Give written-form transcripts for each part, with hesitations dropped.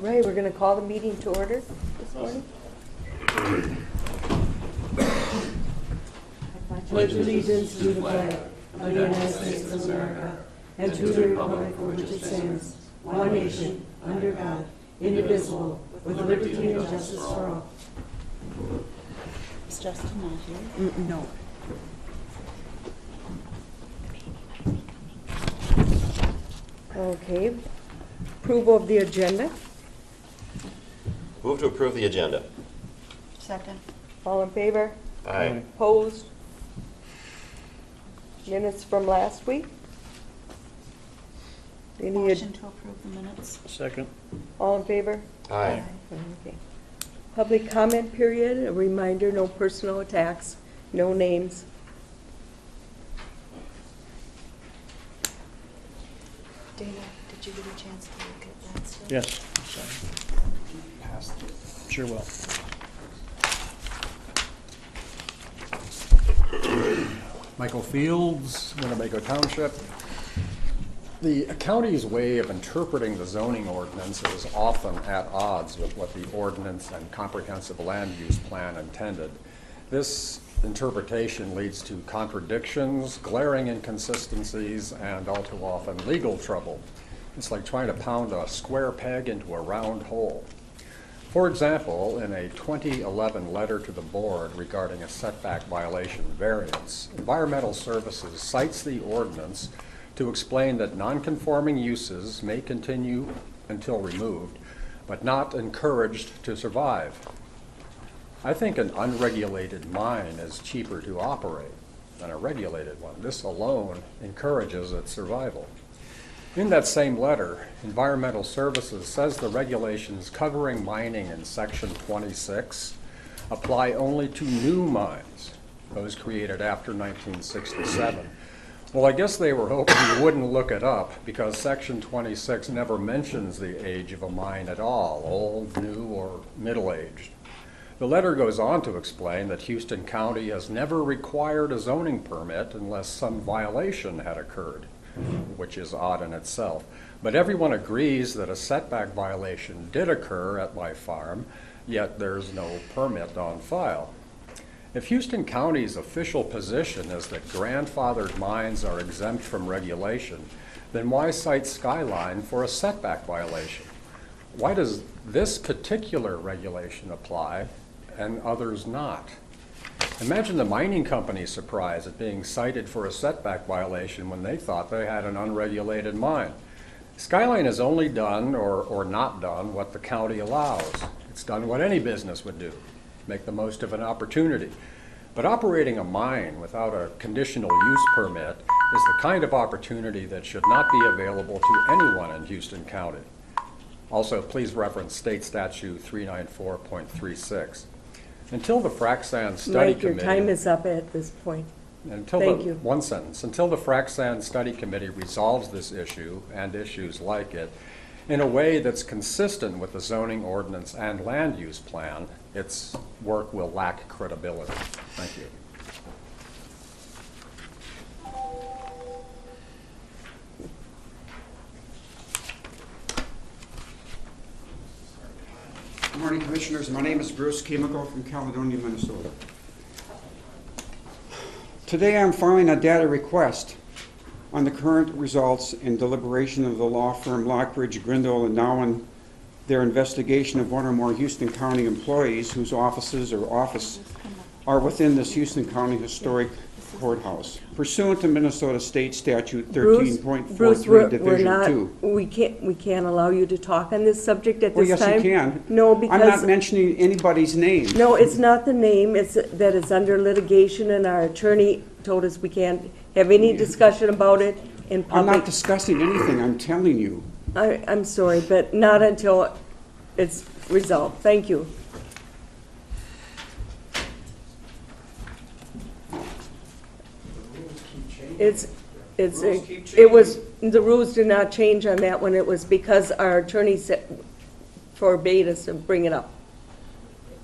Right, we're going to call the meeting to order this morning. I pledge allegiance to the flag of the United States of America and to the republic for which it stands, one nation, under God, indivisible, with liberty and justice for all. Is Justin not here? No. Okay. Approval of the agenda. Move to approve the agenda. Second. All in favor? Aye. Opposed? Minutes from last week? Any Motion to approve the minutes. Second. all in favor? Aye. Okay. Public comment period, a reminder, no personal attacks, no names. Dana, did you get a chance to look at that stuff? Yes. Sure will. Michael Fields, Winnebago Township. The county's way of interpreting the zoning ordinance is often at odds with what the ordinance and comprehensive land use plan intended. This interpretation leads to contradictions, glaring inconsistencies, and all too often legal trouble. It's like trying to pound a square peg into a round hole. For example, in a 2011 letter to the board regarding a setback violation variance, Environmental Services cites the ordinance to explain that nonconforming uses may continue until removed, but not encouraged to survive. I think an unregulated mine is cheaper to operate than a regulated one. This alone encourages its survival. In that same letter, Environmental Services says the regulations covering mining in Section 26 apply only to new mines, those created after 1967. Well, I guess they were hoping you wouldn't look it up because Section 26 never mentions the age of a mine at all, old, new, or middle-aged. The letter goes on to explain that Houston County has never required a zoning permit unless some violation had occurred, which is odd in itself. But everyone agrees that a setback violation did occur at my farm, yet there's no permit on file. If Houston County's official position is that grandfathered mines are exempt from regulation, then why cite Skyline for a setback violation? Why does this particular regulation apply and others not? Imagine the mining company's surprise at being cited for a setback violation when they thought they had an unregulated mine. Skyline has only done or not done what the county allows. It's done what any business would do, make the most of an opportunity. But operating a mine without a conditional use permit is the kind of opportunity that should not be available to anyone in Houston County. Also, please reference State Statute 394.36. Until the Frac Sand Study Mike, your Committee... time is up at this point. Thank you. One sentence. Until the Frac Sand Study Committee resolves this issue and issues like it in a way that's consistent with the zoning ordinance and land use plan, its work will lack credibility. Thank you. Good morning, Commissioners. My name is Bruce Chemical from Caledonia, Minnesota. Today I'm filing a data request on the current results and deliberation of the law firm Lockridge, Grindle, and Nowen, their investigation of one or more Houston County employees whose offices or office are within this Houston County Historic Courthouse, pursuant to Minnesota State Statute 13.43, Division 2. We can't allow you to talk on this subject at Well, this yes, time. you can. No, because... I'm not mentioning anybody's name. No, it's not the name, it's that it's under litigation, and our attorney told us we can't have any discussion about it in I'm not public. discussing anything. I'm telling you. I'm sorry, but not until it's resolved. Thank you. The rules did not change on that one. It was because our attorney forbade us to bring it up.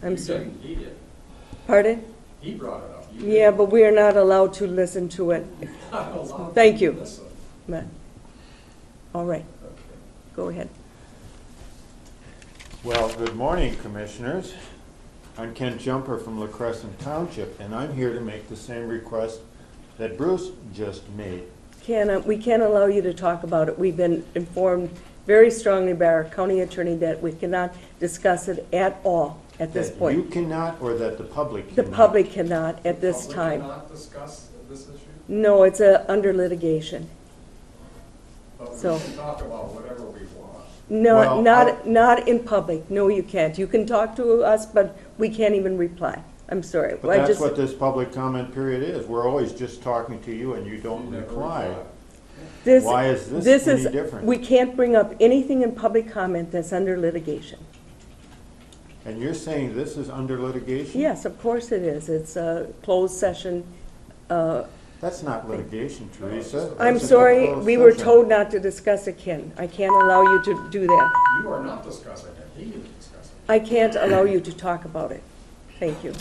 I'm sorry. He did. Pardon? He brought it up. Yeah, but we are not allowed to listen to it. Thank you. All right. Go ahead. Well, good morning, Commissioners. I'm Ken Jumper from La Crescent Township, and I'm here to make the same request that Bruce just made. We can't allow you to talk about it. We've been informed very strongly by our county attorney that we cannot discuss it at all at this That point. you cannot, or that the public The cannot? public cannot at this Public time. cannot discuss this issue? No, it's under litigation. But we So- can talk about whatever we want. No, Well, not in public. No, you can't. You can talk to us, but we can't even reply. I'm sorry. But that's what this public comment period is. We're always just talking to you and you don't reply. Why is this any different? We can't bring up anything in public comment that's under litigation. And you're saying this is under litigation? Yes, of course it is. It's a closed session. That's not litigation, Teresa. I'm That's just a sorry, closed we were session. told not to discuss it, Ken. I can't allow you to do that. You are not discussing it, he is discussing I can't allow you to talk about it. Thank you.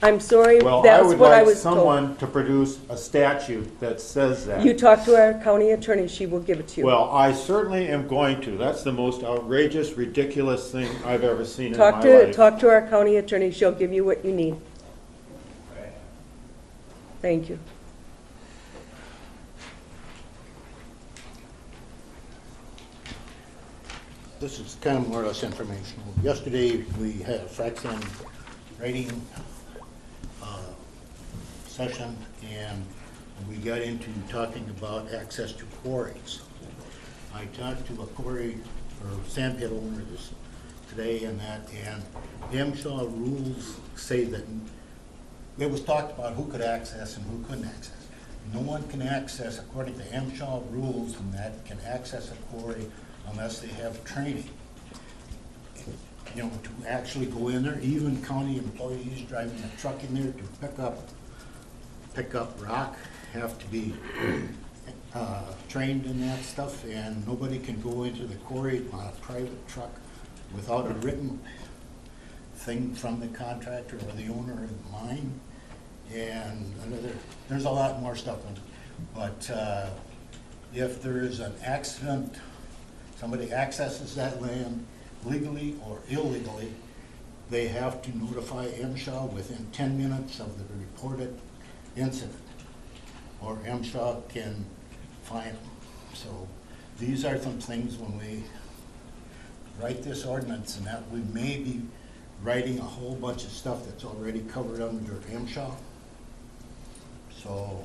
I'm sorry, Well, I that's would what I like was told. someone to produce a statute that says that. You talk to our county attorney, she will give it to you. Well, I certainly am going to. That's the most outrageous, ridiculous thing I've ever seen in my life. Talk to our county attorney, she'll give you what you need. Thank you. This is kind of more or less informational. Yesterday, we had a fraction writing session, and we got into talking about access to quarries. I talked to a quarry or sand pit owner today and the MSHA rules say that it was talked about who could access and who couldn't access. No one can access, according to MSHA rules, and that can access a quarry unless they have training. You know, to actually go in there, even county employees driving a truck in there to pick up rock have to be trained in that stuff, and nobody can go into the quarry on a private truck without a written thing from the contractor or the owner of the mine. And there's a lot more stuff in it. But if there is an accident, somebody accesses that land legally or illegally, they have to notify MSHA within 10 minutes of the reported incident, or MSHA can fine them. So these are some things when we write this ordinance, and that we may be writing a whole bunch of stuff that's already covered under MSHA. So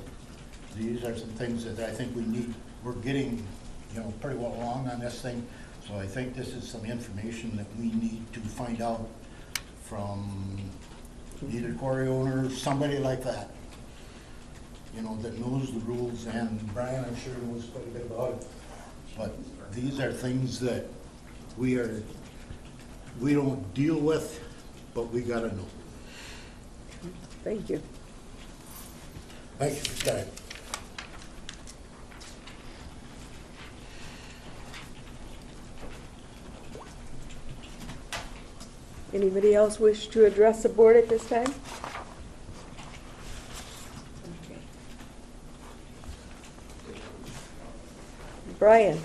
these are some things that I think we need. We're getting, you know, pretty well along on this thing. So I think this is some information that we need to find out from either quarry owner, somebody like that, you know, that knows the rules. And Brian, I'm sure, knows quite a bit about it. But these are things that we don't deal with, but we gotta know. Thank you. Thank you for your time. Anybody else wish to address the board at this time? Okay. Brian?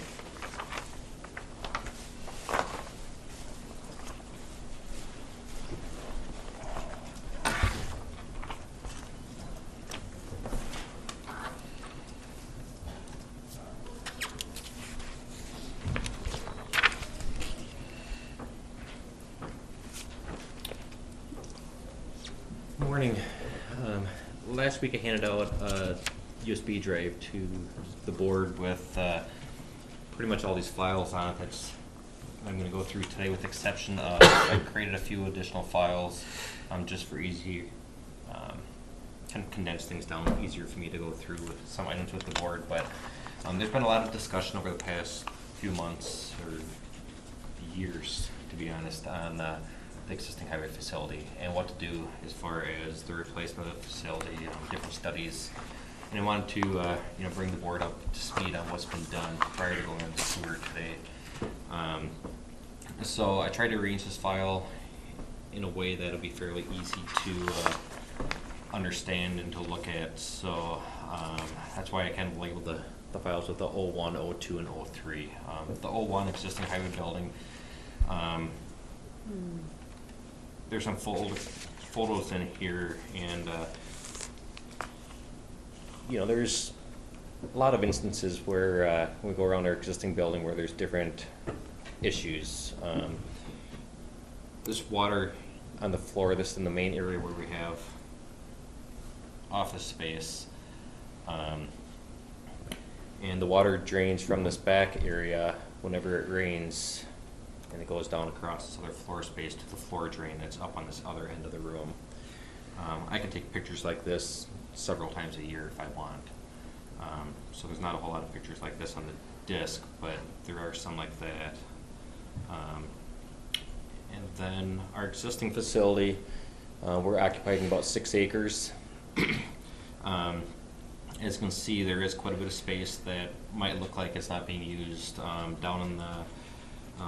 Morning. Last week I handed out a USB drive to the board with pretty much all these files on it. That's I'm going to go through today, with the exception of I created a few additional files just for easy, kind of condense things down, easier for me to go through with some items with the board. But there's been a lot of discussion over the past few months or years, to be honest, on the existing highway facility and what to do as far as the replacement of the facility, different studies. And I wanted to bring the board up to speed on what's been done prior to going into sewer today. So I tried to arrange this file in a way that'll be fairly easy to understand and to look at. So that's why I kind of labeled the files with the 01, 02, and 03. The 01 existing highway building. there's some photos in here, and you know, there's a lot of instances where we go around our existing building where there's different issues. This water on the floor, this is in the main area where we have office space. And the water drains from this back area whenever it rains, and it goes down across this other floor space to the floor drain that's up on this other end of the room. I can take pictures like this several times a year if I want. So there's not a whole lot of pictures like this on the disc, but there are some like that. And then our existing facility, we're occupying about 6 acres. As you can see, there is quite a bit of space that might look like it's not being used. Down in the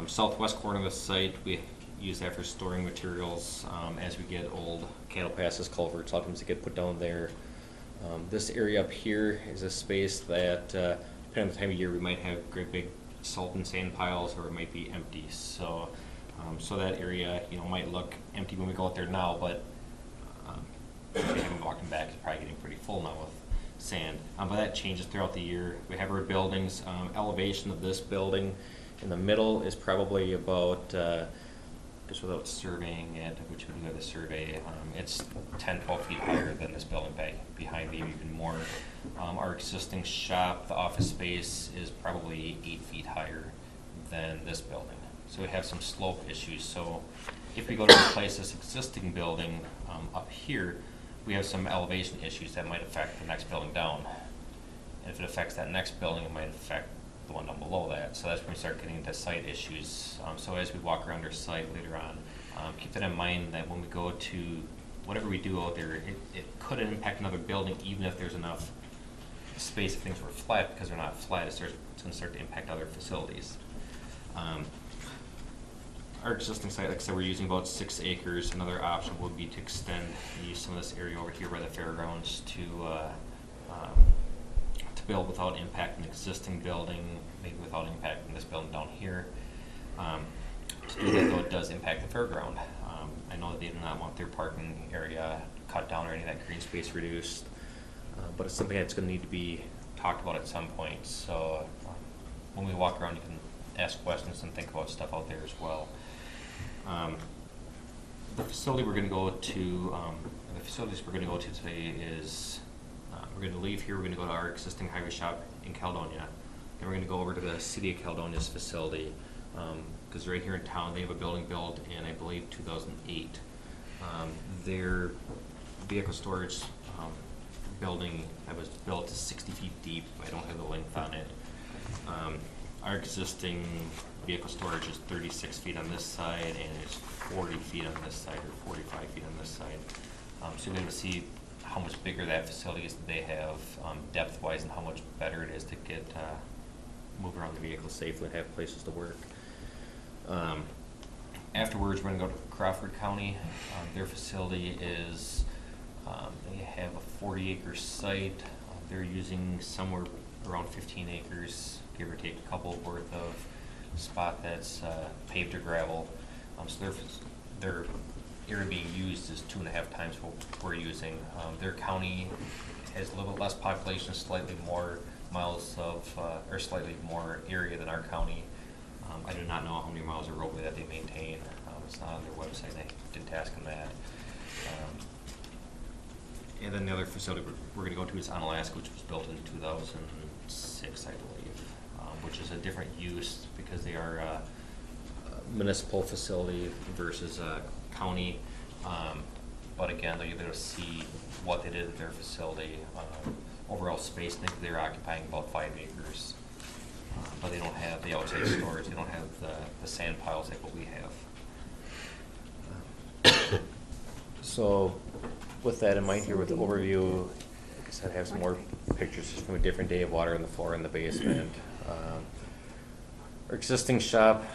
southwest corner of the site, we use that for storing materials as we get old cattle passes, culverts, sometimes they get put down there. This area up here is a space that, depending on the time of year, we might have great big salt and sand piles, or it might be empty. So, so that area, you know, might look empty when we go out there now, but if we haven't walked back, it's probably getting pretty full now with sand. But that changes throughout the year. We have our buildings. Elevation of this building in the middle is probably about, just without surveying it, which we do have the survey, it's 10, 12 feet higher than this building behind me, even more. Our existing shop, the office space, is probably 8 feet higher than this building. So we have some slope issues. So if we go to replace this existing building up here, we have some elevation issues that might affect the next building down. And if it affects that next building, it might affect the one down below that. So that's when we start getting into site issues. So as we walk around our site later on, keep that in mind that when we go to whatever we do out there, it could impact another building even if there's enough space if things were flat. Because they're not flat, it's going to start to impact other facilities. Our existing site, like I said, we're using about 6 acres. Another option would be to extend and use some of this area over here by the fairgrounds to build without impacting the existing building, maybe without impacting this building down here. To do that, though, it does impact the fairground. I know that they do not want their parking area cut down or any of that green space reduced, but it's something that's going to need to be talked about at some point. So when we walk around, you can ask questions and think about stuff out there as well. The facility we're going to go to, the facilities we're going to go to today is, we're going to leave here, we're going to go to our existing highway shop in Caledonia. Then we're going to go over to the City of Caledonia's facility, because right here in town, they have a building built in, I believe, 2008. Their vehicle storage building that was built is 60 feet deep. I don't have the length on it. Our existing vehicle storage is 36 feet on this side, and it's 40 feet on this side, or 45 feet on this side. So you're going to see how much bigger that facility is that they have depth-wise, and how much better it is to get move around the vehicle safely and have places to work. Afterwards, we're going to go to Crawford County. Their facility is, they have a 40-acre site. They're using somewhere around 15 acres, give or take a couple worth of spot that's paved or gravel. So their area being used is 2.5 times what we're using. Their county has a little bit less population, slightly more miles of, or slightly more area than our county. I do not know how many miles of roadway that they maintain. It's not on their website. I didn't ask them that. And then the other facility we're going to go to is Onalaska, which was built in 2006, I believe, which is a different use because they are a municipal facility versus a county. But again, they'll be able to see what they did at their facility. Overall space, I think they're occupying about 5 acres. But they don't have the outside storage. They don't have the sand piles like what we have. So with that in mind here, with the overview, like I said, I have some more pictures just from a different day of water on the floor in the basement. Our existing shop,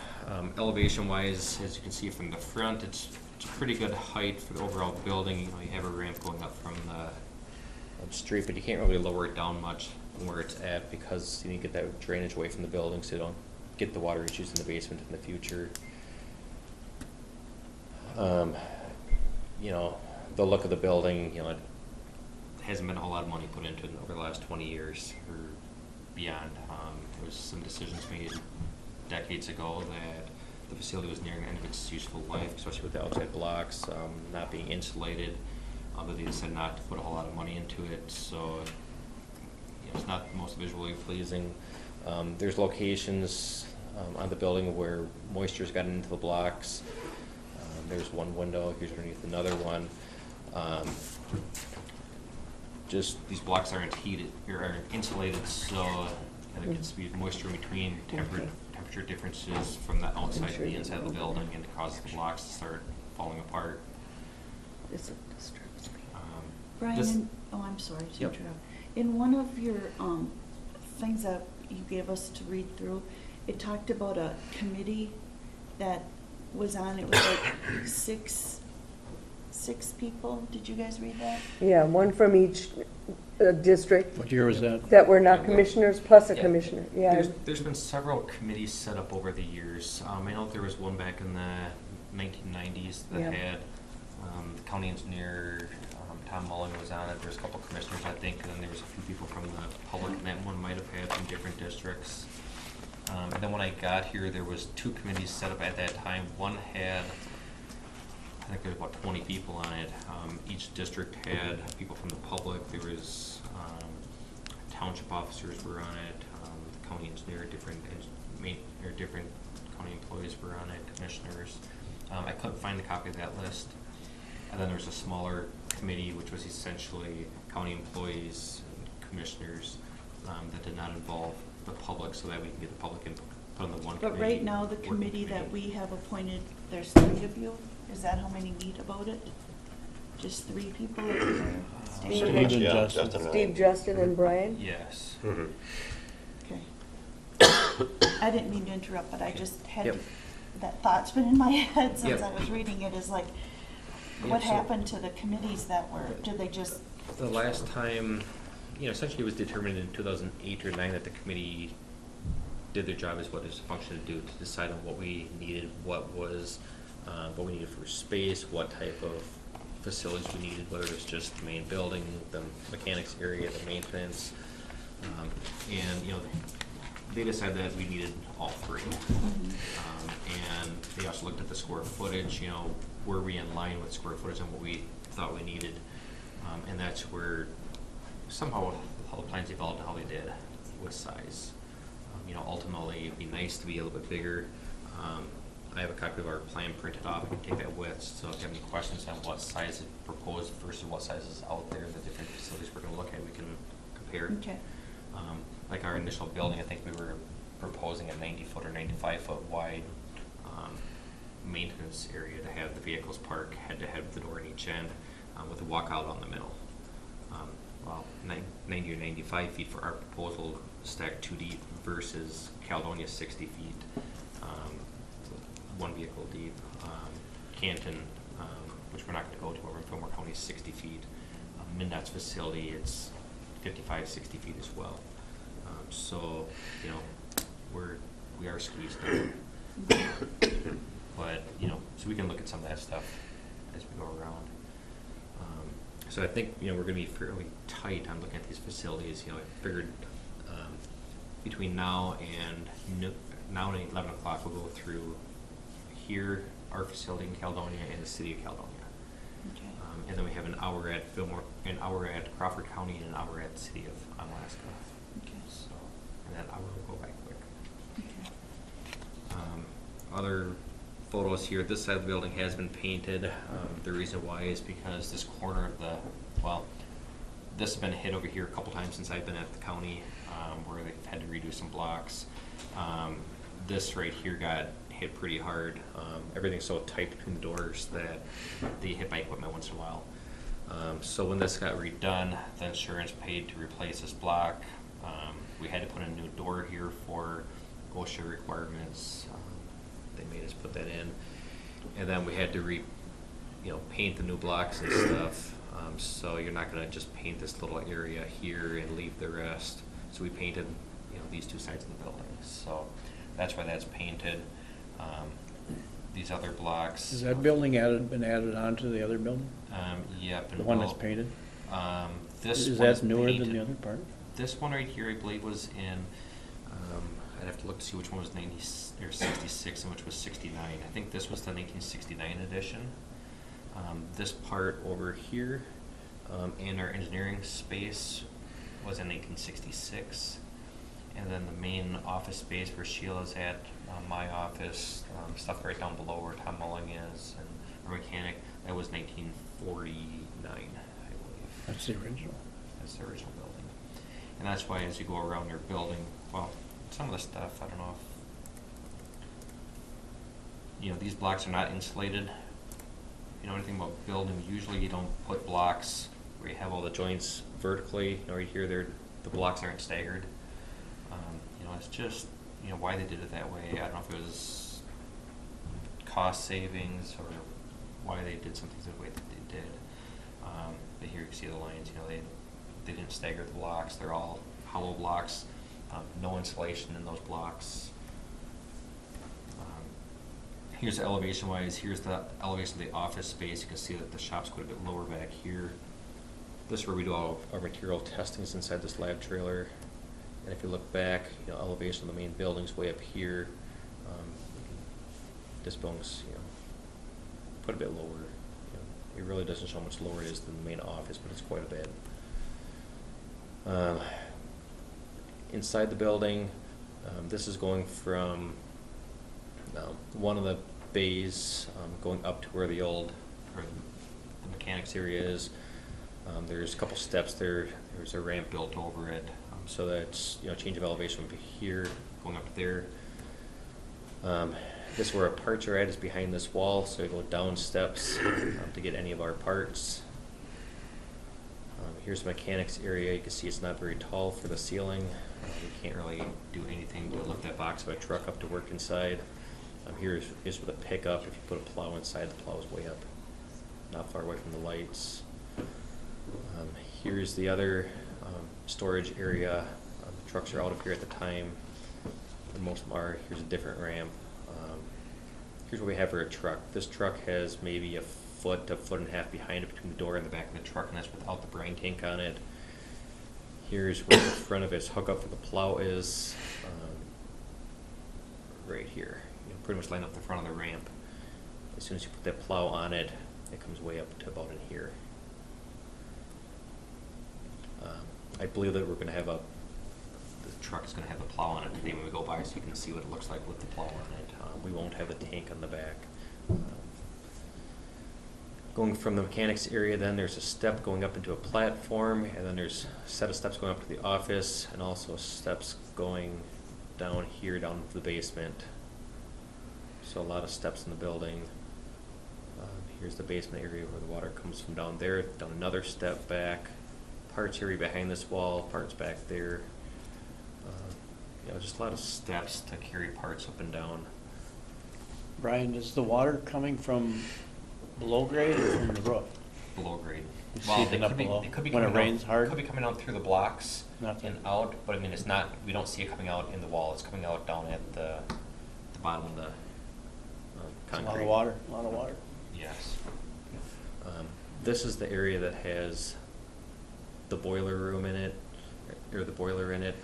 elevation-wise, as you can see from the front, it's a pretty good height for the overall building. You know, you have a ramp going up from the street, but you can't really lower it down much from where it's at because you need to get that drainage away from the building so you don't get the water issues in the basement in the future. You know, the look of the building, you know, it hasn't been a whole lot of money put into it over the last 20 years or beyond. There was some decisions made decades ago that the facility was nearing the end of its useful life, especially with the outside blocks not being insulated. But they decided not to put a whole lot of money into it, so you know, it's not the most visually pleasing. There's locations on the building where moisture's gotten into the blocks. There's one window, here's underneath another one. Just these blocks aren't heated or aren't insulated, so there gets to be moisture in between, temperature differences from the outside to the inside of the building, and it causes the blocks to start falling apart. This disturbs me. Brian, I'm sorry to Yep. interrupt. In one of your things that you gave us to read through, it talked about a committee that was on, it was like six people. Did you guys read that? Yeah, one from each district What year was that? that were not commissioners, plus a Yeah. commissioner, yeah. There's been several committees set up over the years. I know there was one back in the 1990s that Yeah. had the county engineer, Tom Mullen was on it. There's a couple commissioners, I think, and then there was a few people from the public, and that one might have had from different districts. And then when I got here, there was 2 committees set up at that time. One had, I think there was about 20 people on it. Each district had people from the public. There was township officers were on it, the county engineer, different county employees were on it, commissioners. I couldn't find a copy of that list. And then there was a smaller committee, which was essentially county employees and commissioners that did not involve the public, so that we can get the public input on the one committee. But right now, the working committee that we have appointed, there's 3 of you? Is that how many meet about it? Just 3 people? Or Steve Steve and and Yeah, Justin. Justin. Steve, Justin, and Brian? Yes. Okay. I didn't mean to interrupt, but I just had, Yep. that thought's been in my head since Yep. I was reading it, is like, Yep, what so- happened to the committees that were, did they just, The last time, you know, essentially it was determined in 2008 or 9 that the committee did their job as what it's functioned to do, to decide on what we needed, what we needed for space, what type of facilities we needed, whether it's just the main building, the mechanics area, the maintenance. And, you know, they decided that we needed all 3. And they also looked at the square footage, you know, were we in line with square footage and what we thought we needed? And that's where somehow how the plans evolved, how they did with size. You know, ultimately, it'd be nice to be a little bit bigger. I have a copy of our plan printed off. I can take that with. So if you have any questions on what size is proposed versus what size is out there, the different facilities we're going to look at, we can compare. okay. Like our initial building, I think we were proposing a 90-foot or 95-foot wide maintenance area to have the vehicles park head-to-head with the door in each end, with a walkout on the middle. Well, 90 or 95 feet for our proposal, stacked 2 deep, versus Caledonia 60 feet, 1 vehicle deep. Canton, which we're not going to go to, over in Fillmore County, is 60 feet. MnDOT's facility, it's 55, 60 feet as well. So, you know, we are squeezed out. But, you know, so we can look at some of that stuff as we go around. So I think, you know, we're going to be fairly tight on looking at these facilities. You know, I figured between now and 11 o'clock, we'll go through here, our facility in Caledonia, and the city of Caledonia. Okay. And then we have an hour at Fillmore, an hour at Crawford County, and an hour at the city of Onalaska. Okay. So, and that hour will go by quick. Okay. Other photos here, this side of the building has been painted. The reason why is because this corner of the, well, this has been hit over here a couple times since I've been at the county, where they've had to redo some blocks. This right here got hit pretty hard. Everything's so tight between the doors that they hit my equipment once in a while. So when this got redone, the insurance paid to replace this block. We had to put a new door here for OSHA requirements. They made us put that in. And then we had to paint the new blocks and stuff. So you're not gonna just paint this little area here and leave the rest. So we painted, these 2 sides of the building. So that's why that's painted. these other blocks. Is that building been added on to the other building? Yep. The one that's well, painted? This Is one that newer than painted. the other part? This one right here, I believe, was in, I'd have to look to see which one was 90 or 66 and which was 69. I think this was the 1969 edition. This part over here, in our engineering space, was in 1966. And then the main office space where Sheila's at, my office, stuff right down below where Tom Mulling is, and our mechanic, that was 1949, I believe. That's the original. That's the original building. And that's why as you go around their building, well, some of the stuff, I don't know if, these blocks are not insulated. If you know anything about building, usually you don't put blocks where you have all the joints vertically. Right here, the blocks aren't staggered. It's just, why they did it that way. I don't know if it was cost savings or why they did something the way that they did. But here you can see the lines, they didn't stagger the blocks. They're all hollow blocks, no insulation in those blocks. Here's the elevation wise. Here's the elevation of the office space. You can see that the shop's quite a bit lower back here. This is where we do all our material testings inside this lab trailer. And if you look back, elevation of the main building's way up here. This building's, quite a bit lower. It really doesn't show how much lower it is than the main office, but it's quite a bit. Inside the building, this is going from one of the bays going up to where the old, or the mechanics area is. There's a couple steps there. There's a ramp built over it. So that's, change of elevation from here, going up there. This is where our parts are at, is behind this wall, so we go down steps to get any of our parts. Here's the mechanics area. You can see it's not very tall for the ceiling. You can't really do anything to lift that box of a truck up to work inside. Here's with a pickup. If you put a plow inside, the plow is way up, not far away from the lights. Here's the other storage area. The trucks are out of here at the time, and most of them are. Here's a different ramp. Here's what we have for a truck. This truck has maybe a foot to foot and a half behind it between the door and the back of the truck, and that's without the brine tank on it. Here's where the front of its hookup for the plow is, right here. Pretty much line up the front of the ramp. As soon as you put that plow on it, it comes way up to about in here. I believe that we're going to have the truck is going to have the plow on it today when we go by, so you can see what it looks like with the plow on it. We won't have the tank on the back. Going from the mechanics area, then there's a step going up into a platform, and then there's a set of steps going up to the office, and also steps going down here, down to the basement. So a lot of steps in the building. Here's the basement area where the water comes from down there, down another step back. Parts area behind this wall, parts back there. Just a lot of steps to carry parts up and down. Brian, is the water coming from below grade or from the roof? Below grade. You see it up below when it rains hard? It could be coming out through the blocks Nothing. and out, but I mean, it's not, we don't see it coming out in the wall. It's coming out down at the bottom of the It's concrete. a lot of water, a lot of water. Yes. This is the area that has the boiler room in it, or the boiler in it.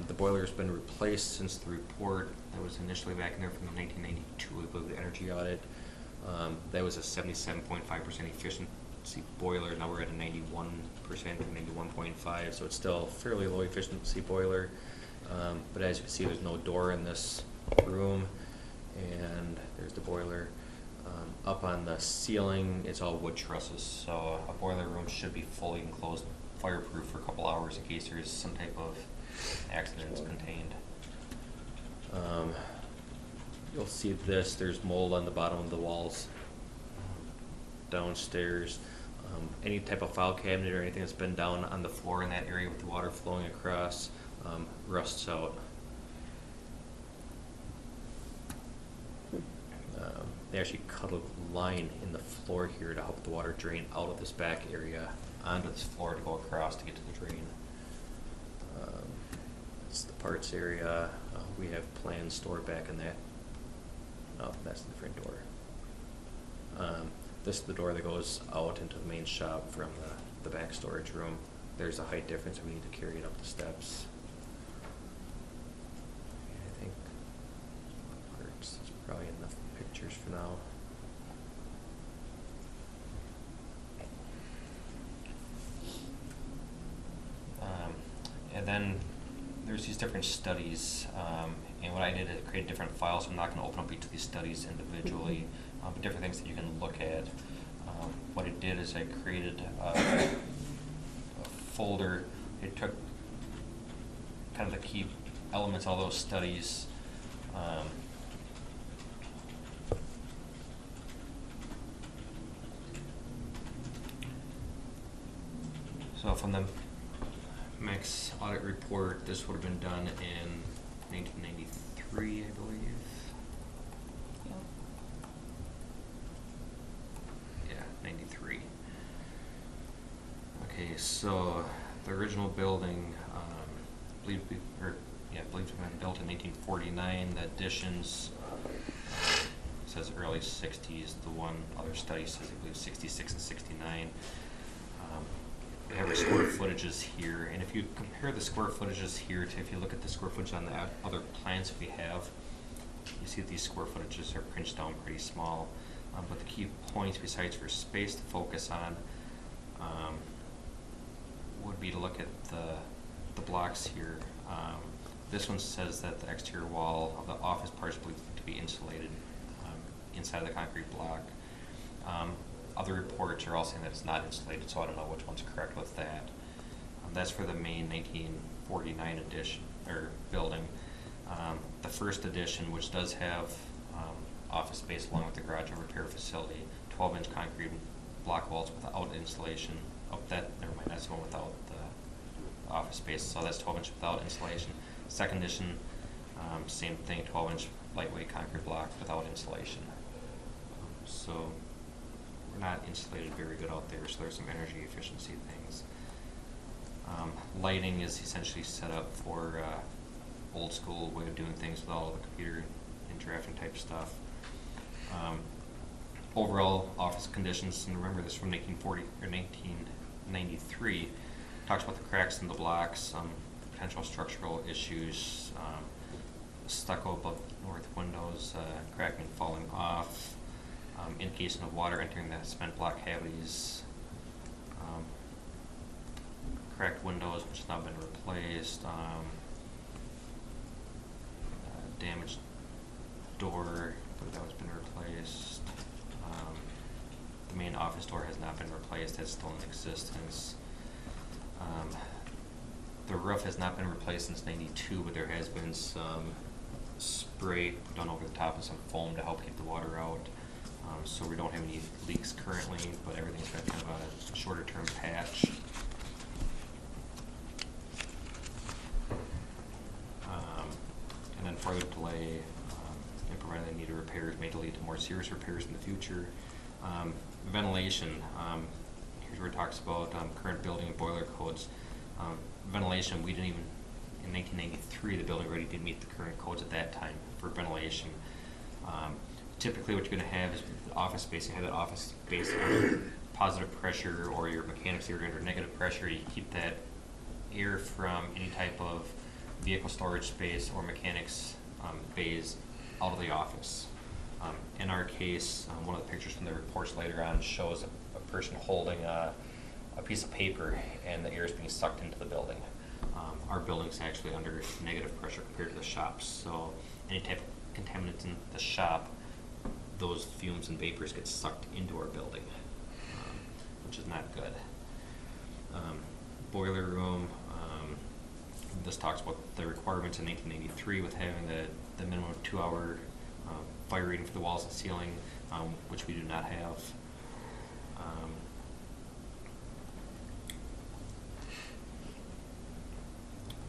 The boiler's been replaced since the report that was initially back in there from 1992, I believe, the energy audit. That was a 77.5% efficiency boiler. Now we're at a 91% or 91.5, so it's still a fairly low efficiency boiler. But as you can see, there's no door in this room, and there's the boiler. Up on the ceiling, it's all wood trusses, so a boiler room should be fully enclosed, fireproof for a couple hours in case there is some type of accidents contained. You'll see this, there's mold on the bottom of the walls downstairs. Any type of file cabinet or anything that's been down on the floor in that area with the water flowing across rusts out. They actually cut a line in the floor here to help the water drain out of this back area onto this floor to go across to get to the drain. It's the parts area. We have plans stored back in that. Oh, that's the front door. This is the door that goes out into the main shop from the back storage room. There's a height difference, we need to carry it up the steps. I think it's probably enough pictures for now. And then there's these different studies, and what I did is create different files. So I'm not going to open up each of these studies individually, but different things that you can look at. What I did is I created a folder. It took kind of the key elements of all those studies. So from the Max audit report, this would have been done in 1993, I believe. Yep. Yeah, 93. Okay, so the original building, I believe it was built in 1949. The additions says early 60s. The one other study says I believe 66 and 69. We have our square footages here, and if you compare the square footages here to if you look at the square footage on the other plans we have, you see that these square footages are pinched down pretty small. But the key points, besides for space to focus on, would be to look at the blocks here. This one says that the exterior wall of the office part is believed to be insulated inside the concrete block. Other reports are all saying that it's not insulated, so I don't know which one's correct with that. That's for the main 1949 edition or building. The first edition, which does have office space along with the garage and repair facility, 12-inch concrete block walls without insulation. Oh, never mind, that's the one without the office space, so that's 12-inch without insulation. Second edition, same thing, 12-inch lightweight concrete block without insulation. So we're not insulated very good out there, so there's some energy efficiency things. Lighting is essentially set up for old school way of doing things with all of the computer interacting type stuff. Overall office conditions, and remember this from 1940 or 1993, talks about the cracks in the blocks, potential structural issues, stucco above north windows, cracking and falling off, indication of water entering the cement block cavities, cracked windows which have not been replaced, damaged door, but that has been replaced. The main office door has not been replaced, that's still in existence. The roof has not been replaced since '92, but there has been some spray done over the top and some foam to help keep the water out. So we don't have any leaks currently, but everything's got kind of a shorter term patch. And then further delay in providing the needed repairs may lead to more serious repairs in the future. Ventilation, here's where it talks about current building and boiler codes. Ventilation, we didn't even, in 1993, the building already did meet the current codes at that time for ventilation. Typically what you're going to have is with office space, you have that office space under positive pressure, or your mechanics are under negative pressure. You keep that air from any type of vehicle storage space or mechanics bays out of the office. In our case, one of the pictures from the reports later on shows a person holding a piece of paper and the air is being sucked into the building. Our building's actually under negative pressure compared to the shops, so any type of contaminants in the shop, those fumes and vapors get sucked into our building, which is not good. Boiler room, this talks about the requirements in 1983 with having the minimum 2-hour fire rating for the walls and ceiling, which we do not have.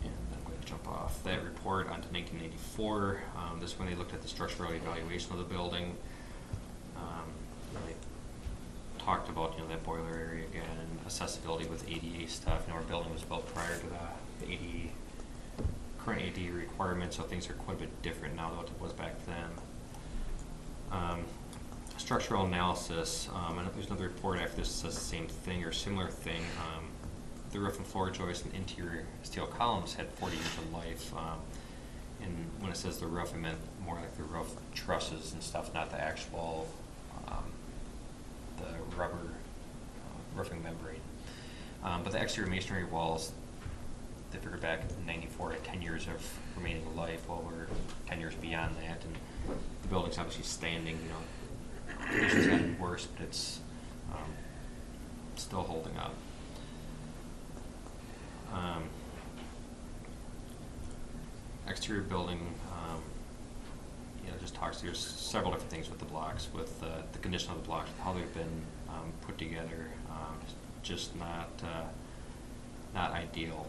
And I'm going to jump off that report onto 1984. This is when they looked at the structural evaluation of the building. They talked about that boiler area again, and accessibility with ADA stuff. Our building was built prior to the ADA, current ADA requirements, so things are quite a bit different now than what it was back then. structural analysis, and there's another report after this that says the same thing or similar thing. The roof and floor joists and interior steel columns had 40 years of life. And when it says the roof, I meant more like the roof trusses and stuff, not the actual the rubber roofing membrane. But the exterior masonry walls, they figured back in '94 at 10 years of remaining life. Well, we're 10 years beyond that, and the building's obviously standing. You know, conditions gotten worse, but it's still holding up. Exterior building, you know, just talks. There's several different things with the blocks, with the condition of the blocks, how they've been put together. Just not ideal.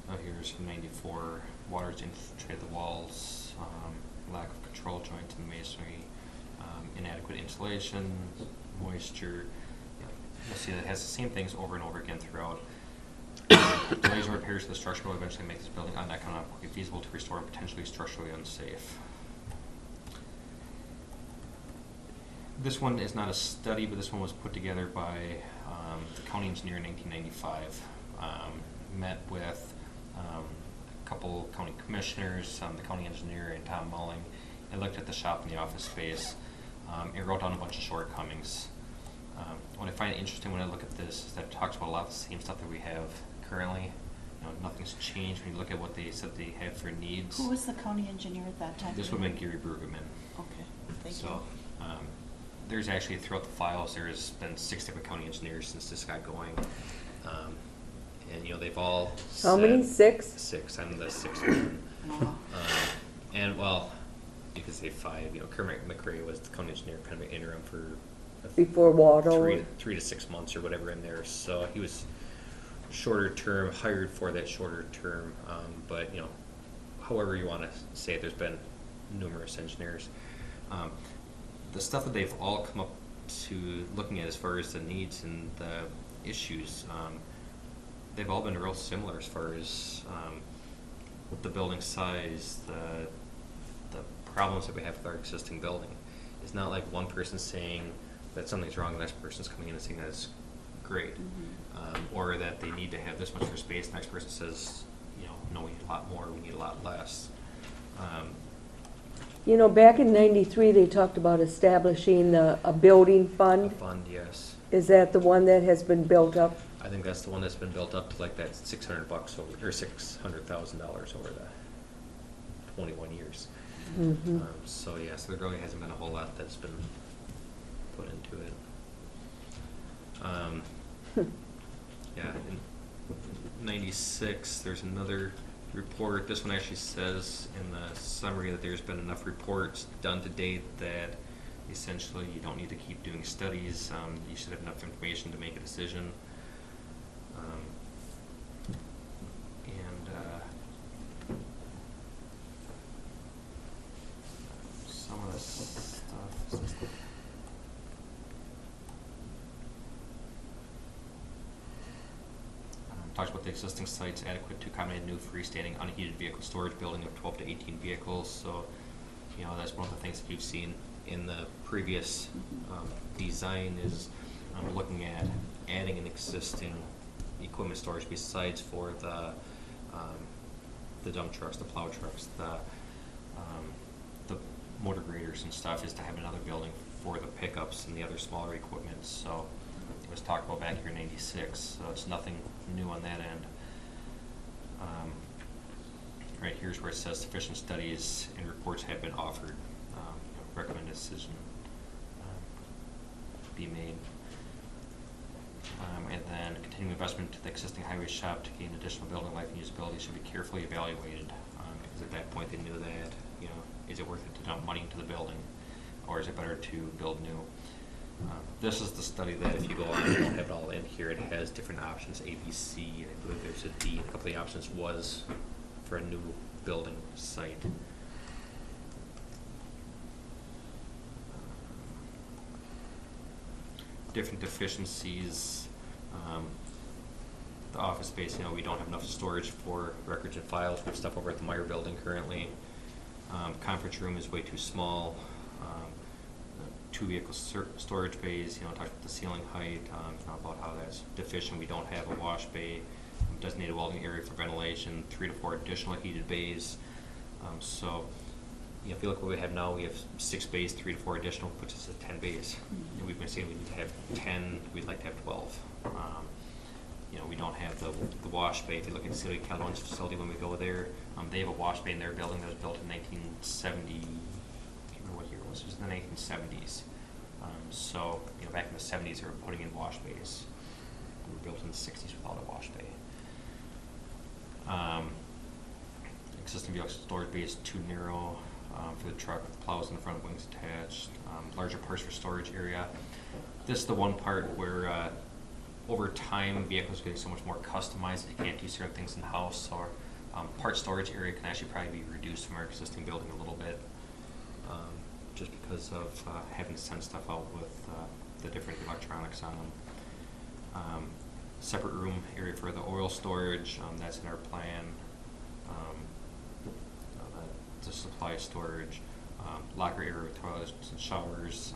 And here's from '94. Water's infiltrated the walls, lack of control joints in the masonry, inadequate insulation, moisture. You'll see that it has the same things over and over again throughout. Delays or repairs to the structure will eventually make this building uneconomically feasible to restore and potentially structurally unsafe. This one is not a study, but this one was put together by the county engineer in 1995. Met with a couple county commissioners, the county engineer and Tom Mulling, and looked at the shop and the office space and wrote down a bunch of shortcomings. What I find interesting when I look at this is that it talks about a lot of the same stuff that we have currently. You know, nothing's changed when you look at what they said they have for needs. Who was the county engineer at that time? This would have been Gary Brueggemann. Okay, thank you. So, there's actually, throughout the files, there's been 6 different county engineers since this got going. And, you know, they've all How many? said- 6? 6, I'm the 6th one. Wow. And, well, you could say 5. You know, Kermit McRae was the county engineer, kind of an interim for Before Waldo? 3 to 6 months or whatever in there. So he was shorter term, hired for that shorter term. But, you know, however you want to say it, there's been numerous engineers. The stuff that they've all come up to looking at as far as the needs and the issues, they've all been real similar as far as with the building size, the problems that we have with our existing building. It's not like one person saying that something's wrong, the next person's coming in and saying that it's great, or that they need to have this much for space. The next person says, you know, no, we need a lot more, we need a lot less. You know, back in '93, they talked about establishing a building A fund. fund, yes. Is that the one that has been built up? I think that's the one that's been built up to like that $600 over, or $600,000 over the 21 years. Mhm. So yeah, so there really hasn't been a whole lot that's been put into it. Yeah, in '96, there's another report. This one actually says in the summary that there's been enough reports done to date that essentially you don't need to keep doing studies. You should have enough information to make a decision. Some of this stuff. Talks about the existing sites adequate to accommodate a new freestanding unheated vehicle storage building of 12 to 18 vehicles. So, you know, that's one of the things that you've seen in the previous design is looking at adding an existing equipment storage besides for the dump trucks, the plow trucks, the motor graders and stuff, is to have another building for the pickups and the other smaller equipment. So it was talked about back here in '86, so it's nothing new on that end. Right here's where it says sufficient studies and reports have been offered. Recommend a decision be made. And then continuing investment to the existing highway shop to gain additional building life and usability should be carefully evaluated, because at that point they knew that, you know, is it worth it to dump money into the building, or is it better to build new? This is the study that, if you go on, I don't have it all in here, it has different options, A, B, C, and I believe there's a D. A couple of the options was for a new building site. different deficiencies. The office space, you know, we don't have enough storage for records and files. We have stuff over at the Meyer building currently. Conference room is way too small. Two vehicle storage bays, you know, talked about the ceiling height, about how that's deficient. We don't have a wash bay, designated welding area for ventilation, 3 to 4 additional heated bays. So, you know, if you look what we have now, we have 6 bays, 3 to 4 additional, puts us at 10 bays. And we've been saying we need to have 10, we'd like to have 12. You know, we don't have the wash bay. If you look at the City of Calhoun's facility when we go there, they have a wash bay in their building that was built in 1970. I can't remember what year it was. It was in the 1970s. So, you know, back in the 70s, they were putting in wash bays. We were built in the 60s without a wash bay. Existing vehicle storage bay is too narrow for the truck with plows in the front, wings attached. Larger parts for storage area. This is the one part where over time, vehicles are getting so much more customized that you can't do certain things in the house. So our part storage area can actually probably be reduced from our existing building a little bit, just because of having to send stuff out with the different electronics on them. Separate room area for the oil storage, that's in our plan. The supply storage, locker area with toilets and showers.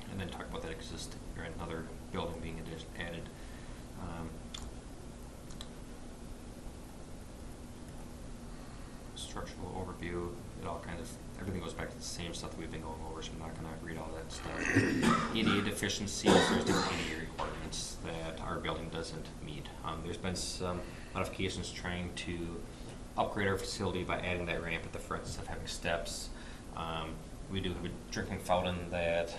And then talk about that existing or another building being added. Structural overview, it all kind of, everything goes back to the same stuff that we've been going over, so I'm not going to read all that stuff. ADA deficiencies, there's different ADA requirements that our building doesn't meet. There's been some modifications trying to upgrade our facility by adding that ramp at the front instead of having steps. We do have a drinking fountain that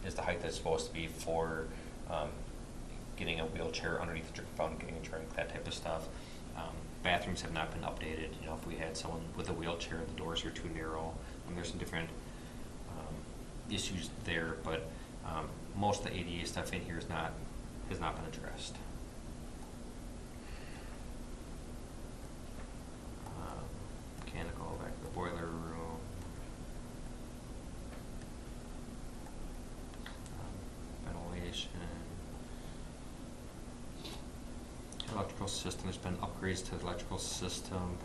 is the height that's supposed to be for getting a wheelchair underneath the drinking fountain, getting a drink, that type of stuff. Bathrooms have not been updated. You know, if we had someone with a wheelchair, the doors are too narrow. There's some different issues there, but most of the ADA stuff in here has not been addressed. Mechanical, back to the boiler room. Ventilation. Electrical system, there's been upgrades to the electrical system.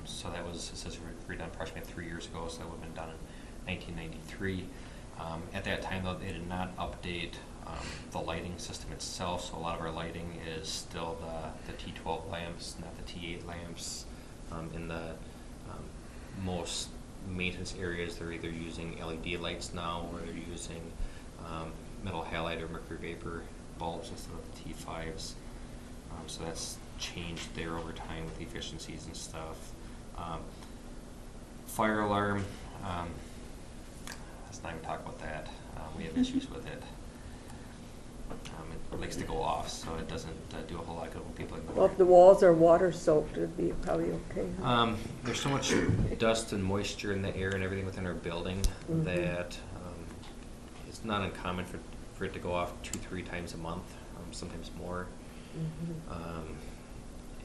So that was, it says redone approximately 3 years ago, so that would have been done in 1993. At that time, though, they did not update the lighting system itself, so a lot of our lighting is still the T12 lamps, not the T8 lamps. In the most maintenance areas, they're either using LED lights now, or they're using metal halide or mercury vapor bulbs instead of the T5s. So that's changed there over time with efficiencies and stuff. Fire alarm, let's not even talk about that. We have issues with it. It likes to go off, so it doesn't do a whole lot good when people ignore Well, if the walls are water soaked, it'd be probably okay. Huh? There's so much dust and moisture in the air and everything within our building that it's not uncommon for it to go off 2-3 times a month, sometimes more.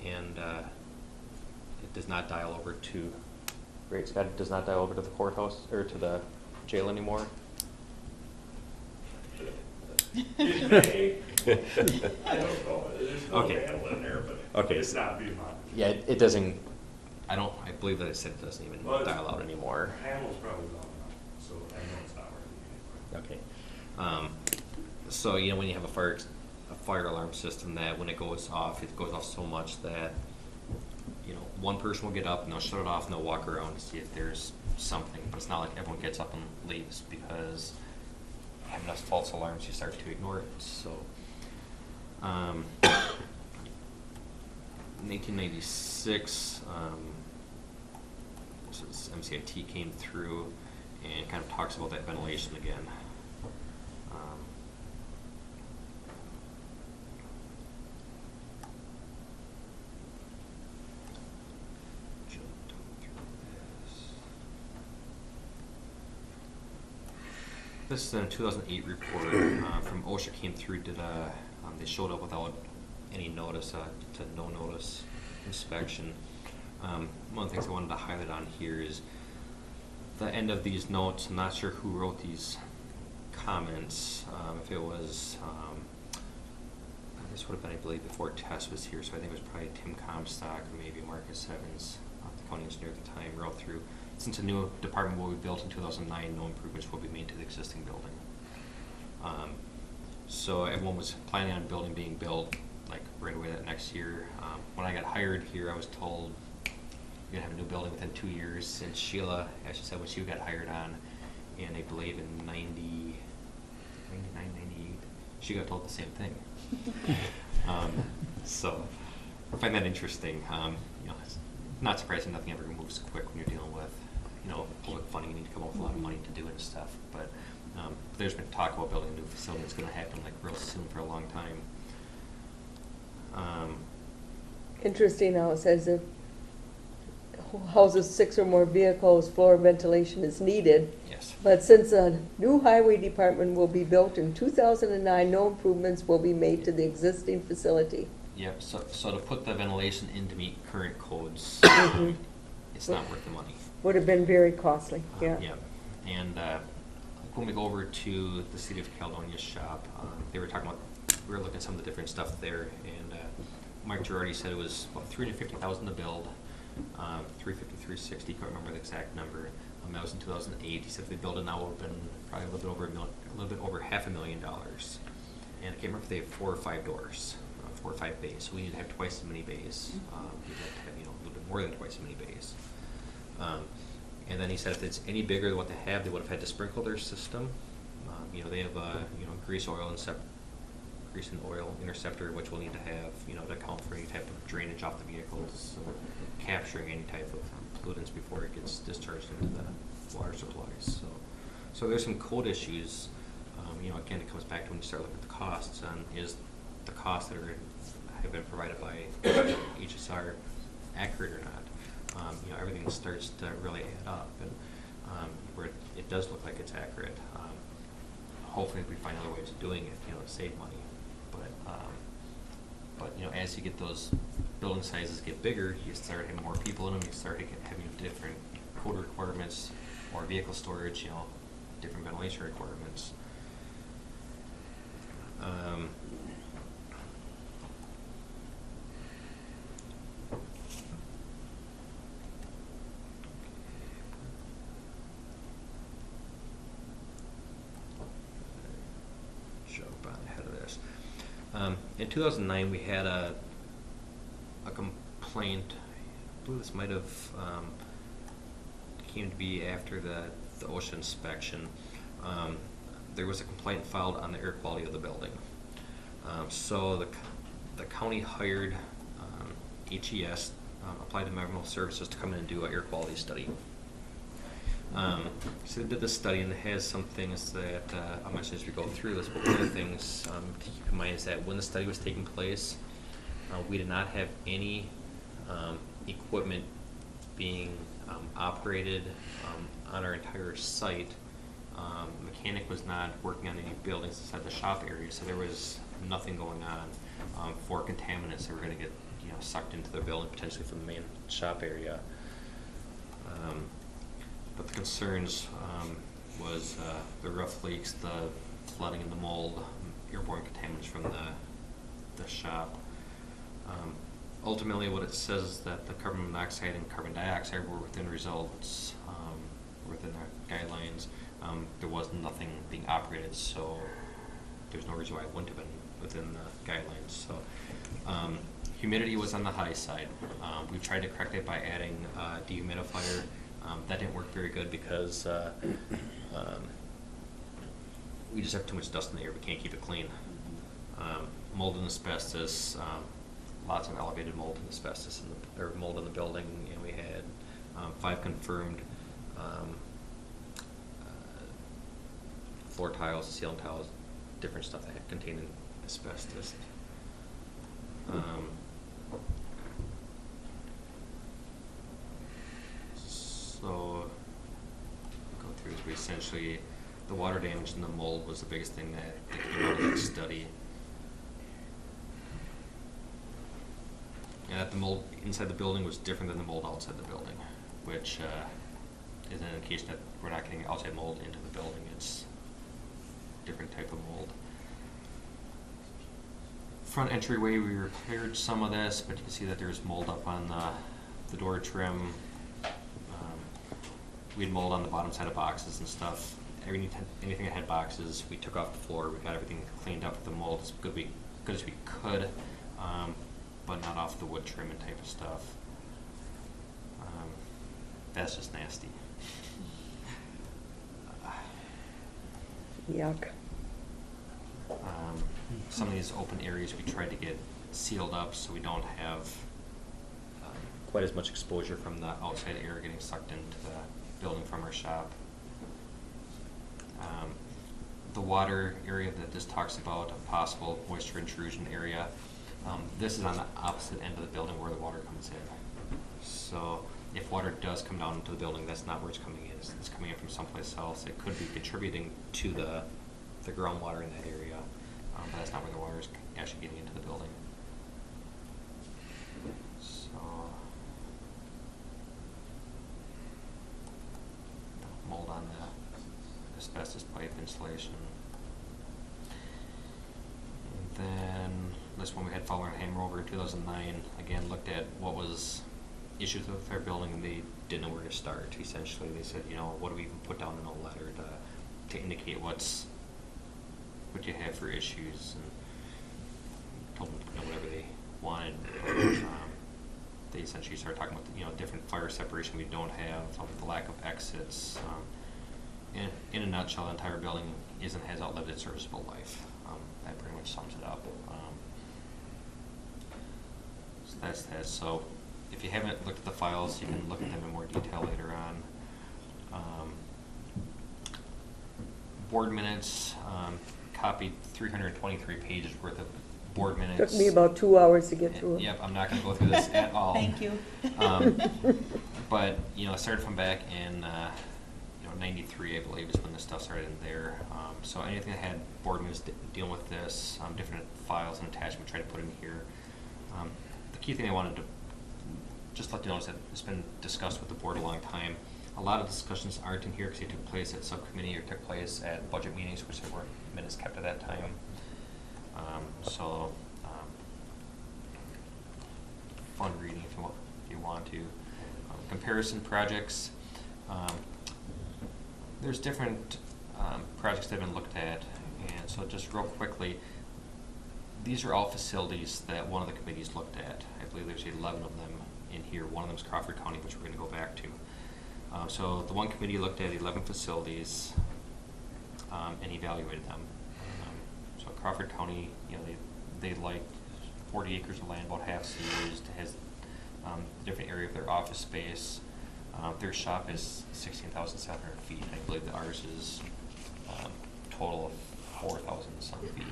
And it does not dial over to, right, Scott, it does not dial over to the courthouse or to the jail anymore. I don't know, there's no Okay. panel in there, but Okay. it's not being monitored. Yeah, it doesn't, I believe that it said it doesn't even Well, dial out anymore. The panel's probably gone out, so I know it's not working anymore. Okay. So, you know, when you have a fire alarm system, that when it goes off so much that, you know, one person will get up and they'll shut it off and they'll walk around to see if there's something. But it's not like everyone gets up and leaves, because having enough false alarms, you start to ignore it. So, 1996, this is MCIT came through and kind of talks about that ventilation again. This is a 2008 report from OSHA came through, they showed up without any notice, to no notice inspection. One of the things I wanted to highlight on here is the end of these notes, I'm not sure who wrote these comments. If it was, this would have been, I believe, before Tess was here, so I think it was probably Tim Comstock or maybe Marcus Evans, the county engineer at the time, wrote through, since a new department will be built in 2009, no improvements will be made to the existing building. So everyone was planning on a building being built like right away that next year. When I got hired here, I was told you're gonna have a new building within 2 years. And Sheila, as she said, when she got hired on, and I believe in 99, 98, she got told the same thing. So I find that interesting. You know, it's not surprising nothing ever moves quick when you're dealing with, you know, public funding. You need to come up with a lot of money to do it and stuff. But there's been talk about building a new facility that's going to happen like real soon for a long time. Interesting how it says if houses 6 or more vehicles, floor ventilation is needed. Yes. But since a new highway department will be built in 2009, no improvements will be made to the existing facility. Yep. So to put the ventilation in to meet current codes, it's not worth the money. Would have been very costly, yeah. Yeah. And when we go over to the City of Caledonia's shop, they were talking about, we were looking at some of the different stuff there, and Mike Girardi said it was about $350,000 to build, 360, can't remember the exact number. That was in 2008. He said if they built it now, it would have been probably a little bit over $500,000. And I can't remember if they have 4 or 5 doors, 4 or 5 bays. So we need to have twice as many bays. We'd have to have, you know, a little bit more than twice as many bays. And then he said if it's any bigger than what they have, they would have had to sprinkle their system. You know, they have you know, grease and oil interceptor, which we'll need to have, you know, to account for any type of drainage off the vehicles, so capturing any type of pollutants before it gets discharged into the water supplies. So there's some code issues. You know, again, it comes back to when you start looking at the costs, and is the costs that have been provided by HSR accurate or not? You know, everything starts to really add up, and where it does look like it's accurate. Hopefully, we find other ways of doing it, you know, to save money. But you know, as you get those building sizes get bigger, you start having more people in them. You start having different code requirements, more vehicle storage. You know, different ventilation requirements. Jump on ahead of this. In 2009, we had a complaint. I believe this might have came to be after the OSHA inspection. There was a complaint filed on the air quality of the building. So the county hired HES, Applied Environmental Services, to come in and do an air quality study. So they did this study, and it has some things that I'll mention as we go through this, but one of the things to keep in mind is that when the study was taking place, we did not have any equipment being operated on our entire site. Mechanic was not working on any buildings inside the shop area, so there was nothing going on for contaminants that were going to get, you know, sucked into the building, potentially from the main shop area. But the concerns was the roof leaks, the flooding and the mold, airborne contaminants from the shop. Ultimately, what it says is that the carbon monoxide and carbon dioxide were within results, within the guidelines. There was nothing being operated, so there's no reason why it wouldn't have been within the guidelines. So humidity was on the high side. We tried to correct it by adding a dehumidifier. That didn't work very good because we just have too much dust in the air. We can't keep it clean. Mold and asbestos, lots of elevated mold and asbestos or mold in the building, and we had 5 confirmed floor tiles, ceiling tiles, different stuff that had contained asbestos. So go through this. We essentially, the water damage and the mold was the biggest thing that came out of that study. And that the mold inside the building was different than the mold outside the building, which is an indication that we're not getting outside mold into the building. It's different type of mold. Front entryway, we repaired some of this, but you can see that there's mold up on the door trim. We had mold on the bottom side of boxes and stuff. Anything that had boxes, we took off the floor. We got everything cleaned up with the mold as good as we could, but not off the wood trim and type of stuff. That's just nasty. Yuck. Some of these open areas we tried to get sealed up so we don't have quite as much exposure from the outside air getting sucked into the building from our shop. The water area that this talks about, a possible moisture intrusion area, this is on the opposite end of the building where the water comes in. So if water does come down into the building, that's not where it's coming in. It's coming in from someplace else. It could be contributing to the groundwater in that area, but that's not where the water is actually getting into the building. So mold on the asbestos pipe insulation. And then this one we had following Hammer over in 2009, again looked at what was issues with our building, and they didn't know where to start. Essentially, they said, you know, what do we even put down in a letter to indicate what you have for issues, and told them to put whatever they wanted. They essentially started talking about, you know, different fire separation we don't have, the lack of exits. In a nutshell, the entire building has outlived its serviceable life. That pretty much sums it up. So that's that. So if you haven't looked at the files, you can look at them in more detail later on. Board minutes, copied 323 pages worth of board minutes. Took me about 2 hours to get through it. Yep, I'm not going to go through this at all. Thank you. But you know, I started from back in 93, I believe, is when this stuff started in there. So anything that had board minutes dealing with this, different files and attachments, tried to put in here. The key thing I wanted to just let you know is that it's been discussed with the board a long time. A lot of discussions aren't in here because they took place at subcommittee or took place at budget meetings, which there weren't minutes kept at that time. Fun reading if you want to. Comparison projects. There's different projects that have been looked at, and so just real quickly, these are all facilities that one of the committees looked at. I believe there's 11 of them in here. One of them is Crawford County, which we're going to go back to. So the one committee looked at 11 facilities and evaluated them. So Crawford County, you know, they like 40 acres of land, about half's used, has different area of their office space. Their shop is 16,700 feet. I believe that ours is total of 4,000 some feet.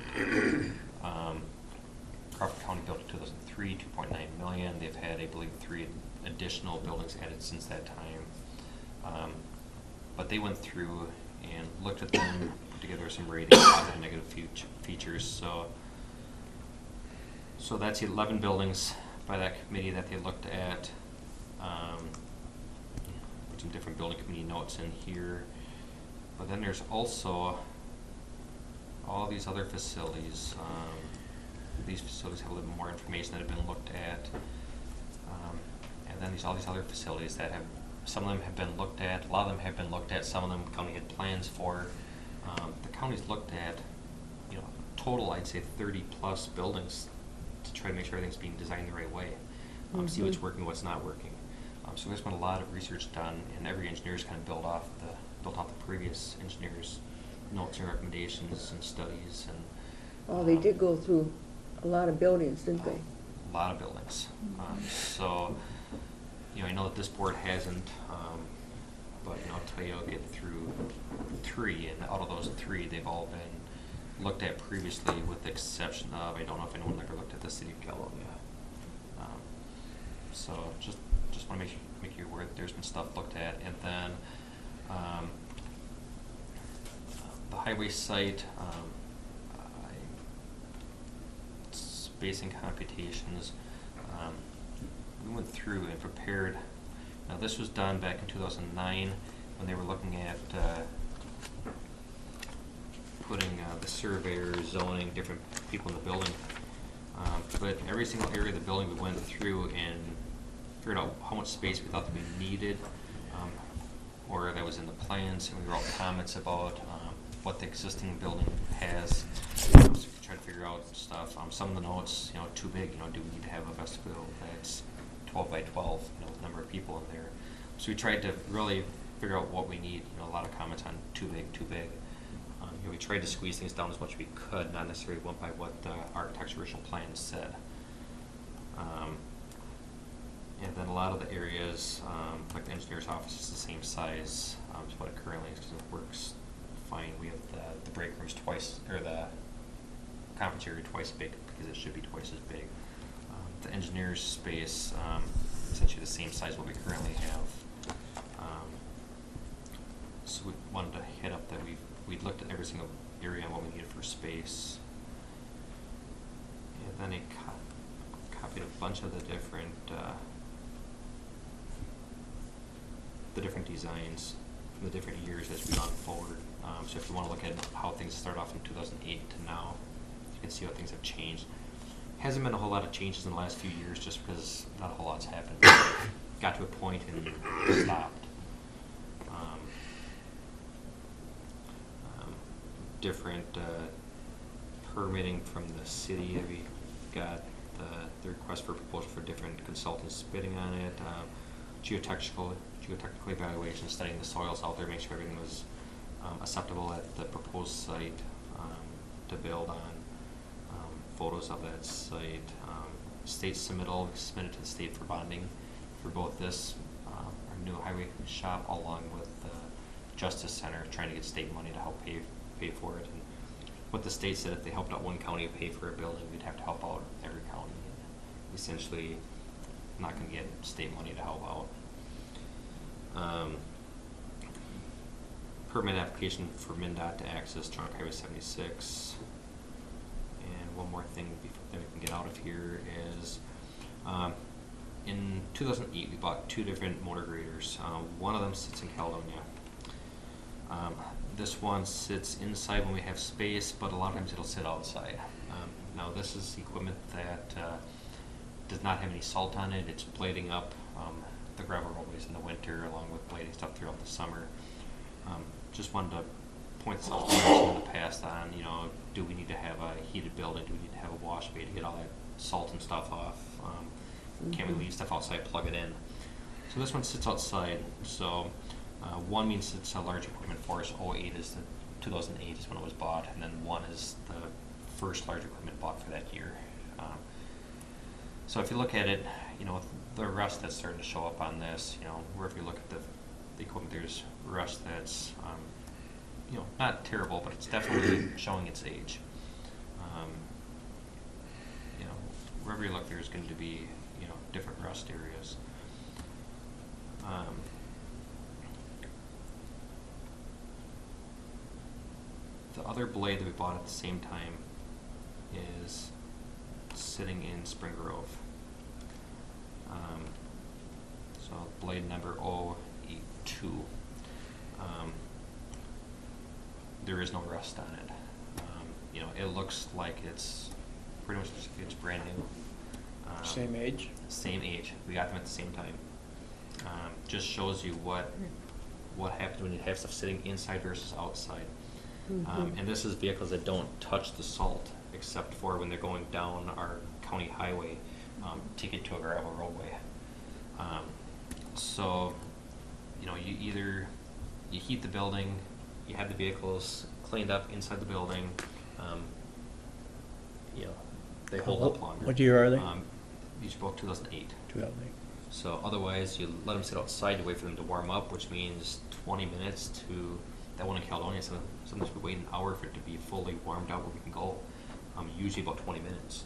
Crawford County built in 2003, 2.9 million. They've had, I believe, 3 additional buildings added since that time. But they went through and looked at them, put together some ratings, positive and negative features. So that's 11 buildings by that committee that they looked at. Put some different building committee notes in here. But then there's also all these other facilities. These facilities have a little more information that have been looked at. And then all these other facilities that have, some of them have been looked at, a lot of them have been looked at, some of them the county had plans for. The county's looked at, you know, total, I'd say 30 plus buildings to try to make sure everything's being designed the right way. See what's working, what's not working. So there's been a lot of research done, and every engineer's kind of built off the previous engineers' notes and recommendations and studies. And Oh, they did go through a lot of buildings, didn't they? a lot of buildings. So, you know, I know that this board hasn't, but you know, Toyo get through 3, and out of those 3, they've all been looked at previously, with the exception of, I don't know if anyone ever looked at the city of Caledonia. So just want to make you aware that there's been stuff looked at, and then the highway site. Spacing computations. We went through and prepared. Now this was done back in 2009. when they were looking at putting the surveyor, zoning, different people in the building. But every single area of the building we went through and figured out how much space we thought that we needed, or that was in the plans, and we wrote comments about what the existing building has. So we tried to figure out stuff. Some of the notes, too big. Do we need to have a vestibule that's 12 by 12? The number of people in there. So we tried to really figure out what we need. A lot of comments on too big, too big. We tried to squeeze things down as much as we could, not necessarily went by what the architect's original plans said. And then a lot of the areas, like the engineer's office, is the same size as what it currently is because it works fine. We have the break rooms twice, or the conference area twice big because it should be twice as big. The engineer's space, essentially the same size as what we currently have. So we wanted to hit up that we'd looked at every single area and what we needed for space. And then I copied a bunch of the different designs from the different years as we've gone forward. So if you want to look at how things start off in 2008 to now, you can see how things have changed. Hasn't been a whole lot of changes in the last few years just because not a whole lot's happened. Got to a point and stopped. Different permitting from the city. We got the request for proposal for different consultants bidding on it. Geotechnical evaluation, studying the soils out there, make sure everything was acceptable at the proposed site to build on. Photos of that site. State submittal, we submitted to the state for bonding for both this, our new highway shop, along with the Justice Center, trying to get state money to help pay for it. And what the state said, if they helped out one county pay for a building, we'd have to help out every county. Essentially, not going to get state money to help out. Permit application for MnDOT to access Trunk Highway 76. And one more thing before then we can get out of here is, in 2008 we bought 2 different motor graders. One of them sits in Caledonia. This one sits inside when we have space, but a lot of times it'll sit outside. Now this is equipment that does not have any salt on it. It's blading up the gravel roadways in the winter, along with blading stuff throughout the summer. Just wanted to point this out in the past on, do we need to have a heated building? Do we need to have a wash bay to get all that salt and stuff off? Can we leave stuff outside, plug it in? So this one sits outside. So 1 means it's a large equipment for us. 08 is 2008 is when it was bought, and then 1 is the first large equipment bought for that year. So if you look at it, the rust that's starting to show up on this, where if you look at the equipment, there's rust that's, not terrible, but it's definitely showing its age. Wherever you look, there's going to be, different rust areas. The other blade that we bought at the same time is sitting in Spring Grove. So blade number 082. There is no rust on it. It looks like it's pretty much it's brand new. Same age? Same age. We got them at the same time. Just shows you what happens when you have stuff sitting inside versus outside. And this is vehicles that don't touch the salt except for when they're going down our county highway to get to a gravel roadway. So, you heat the building, you have the vehicles cleaned up inside the building, they hold up longer. What year are they? These are both 2008. 2008. So otherwise, you let them sit outside to wait for them to warm up, which means 20 minutes to, that one in Caledonia, sometimes we wait an hour for it to be fully warmed out where we can go, usually about 20 minutes.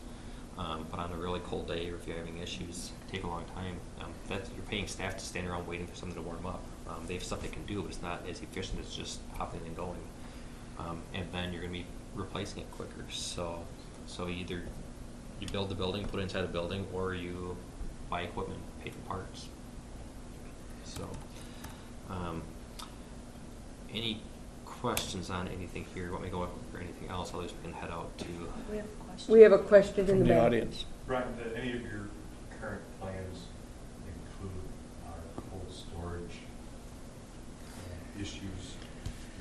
But on a really cold day, or if you're having issues, take a long time. You're paying staff to stand around waiting for something to warm up. They have stuff they can do, but it's not as efficient as just hopping and going. And then you're going to be replacing it quicker. So either you build the building, put it inside the building, or you buy equipment, pay for parts. So any questions on anything here? Want me to go up or anything else? Otherwise, we can head out to. We have a question. We have a question in From the the back. audience. Brian, do any of your current plans include our cold storage issues?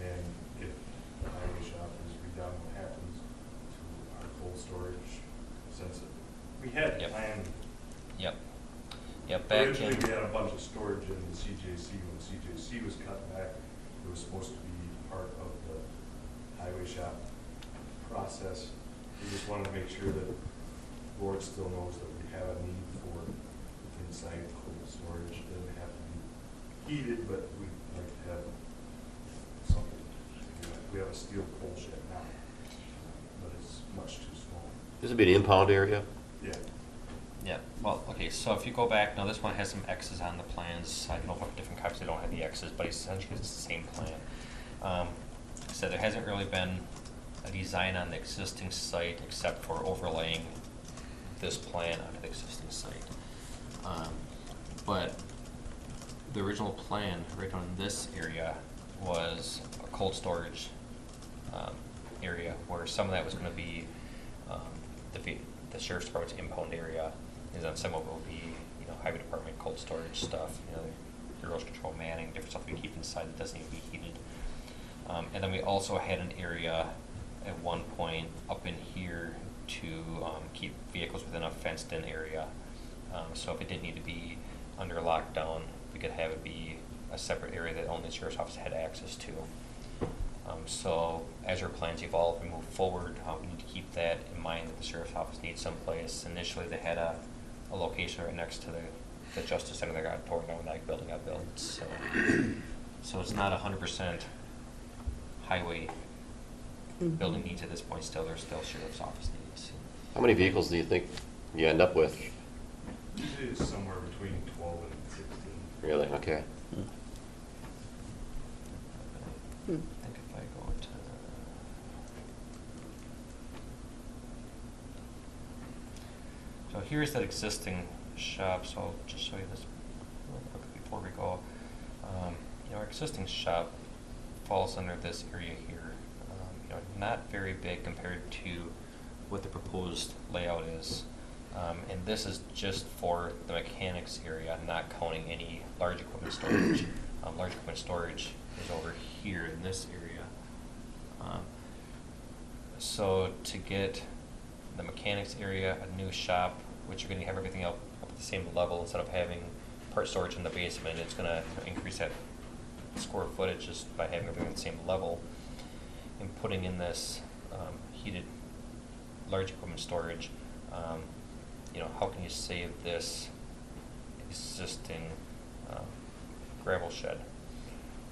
And if the highway shop is redone, what happens to our cold storage? Since we had Yep. planned, Yep. Yep. Back originally in. we had a bunch of storage in the CJC. When the CJC was cut back, it was supposed to be part of the highway shop process. We just wanted to make sure that the board still knows that we have a need for inside cold storage. It doesn't have to be heated, but we'd like to have something. We have a steel coal shed now, but it's much too small. This would be an impound area? Yeah. Yeah, well, okay, so if you go back, now this one has some X's on the plans. I don't know what different copies they don't have the X's, but essentially it's the same plan. So there hasn't really been a design on the existing site except for overlaying this plan onto the existing site. But the original plan right on this area was a cold storage area where some of that was going to be the sheriff's department's impound area, and then some of it will be, highway department cold storage stuff, the erosion control manning, different stuff we keep inside that doesn't need to be heated. And then we also had an area at one point up in here to keep vehicles within a fenced-in area. So if it didn't need to be under lockdown, we could have it be a separate area that only the sheriff's office had access to. So as our plans evolve and move forward, we need to keep that in mind that the sheriff's office needs someplace. Initially, they had a location right next to the Justice Center that got torn down when that building got built. So it's not 100% highway building needs at this point. Still, there's still sheriff's office needs. How many vehicles do you think you end up with? Usually it's somewhere between 12 and 16. Really? Okay. I think if I go to so here's that existing shop. So I'll just show you this real quick before we go. Our existing shop falls under this area here. Not very big compared to what the proposed layout is. And this is just for the mechanics area, not counting any large equipment storage. Large equipment storage is over here in this area. So to get the mechanics area, a new shop, which you're going to have everything up at the same level instead of having part storage in the basement, it's going to increase that square footage just by having everything at the same level. And putting in this heated large equipment storage, how can you save this existing gravel shed?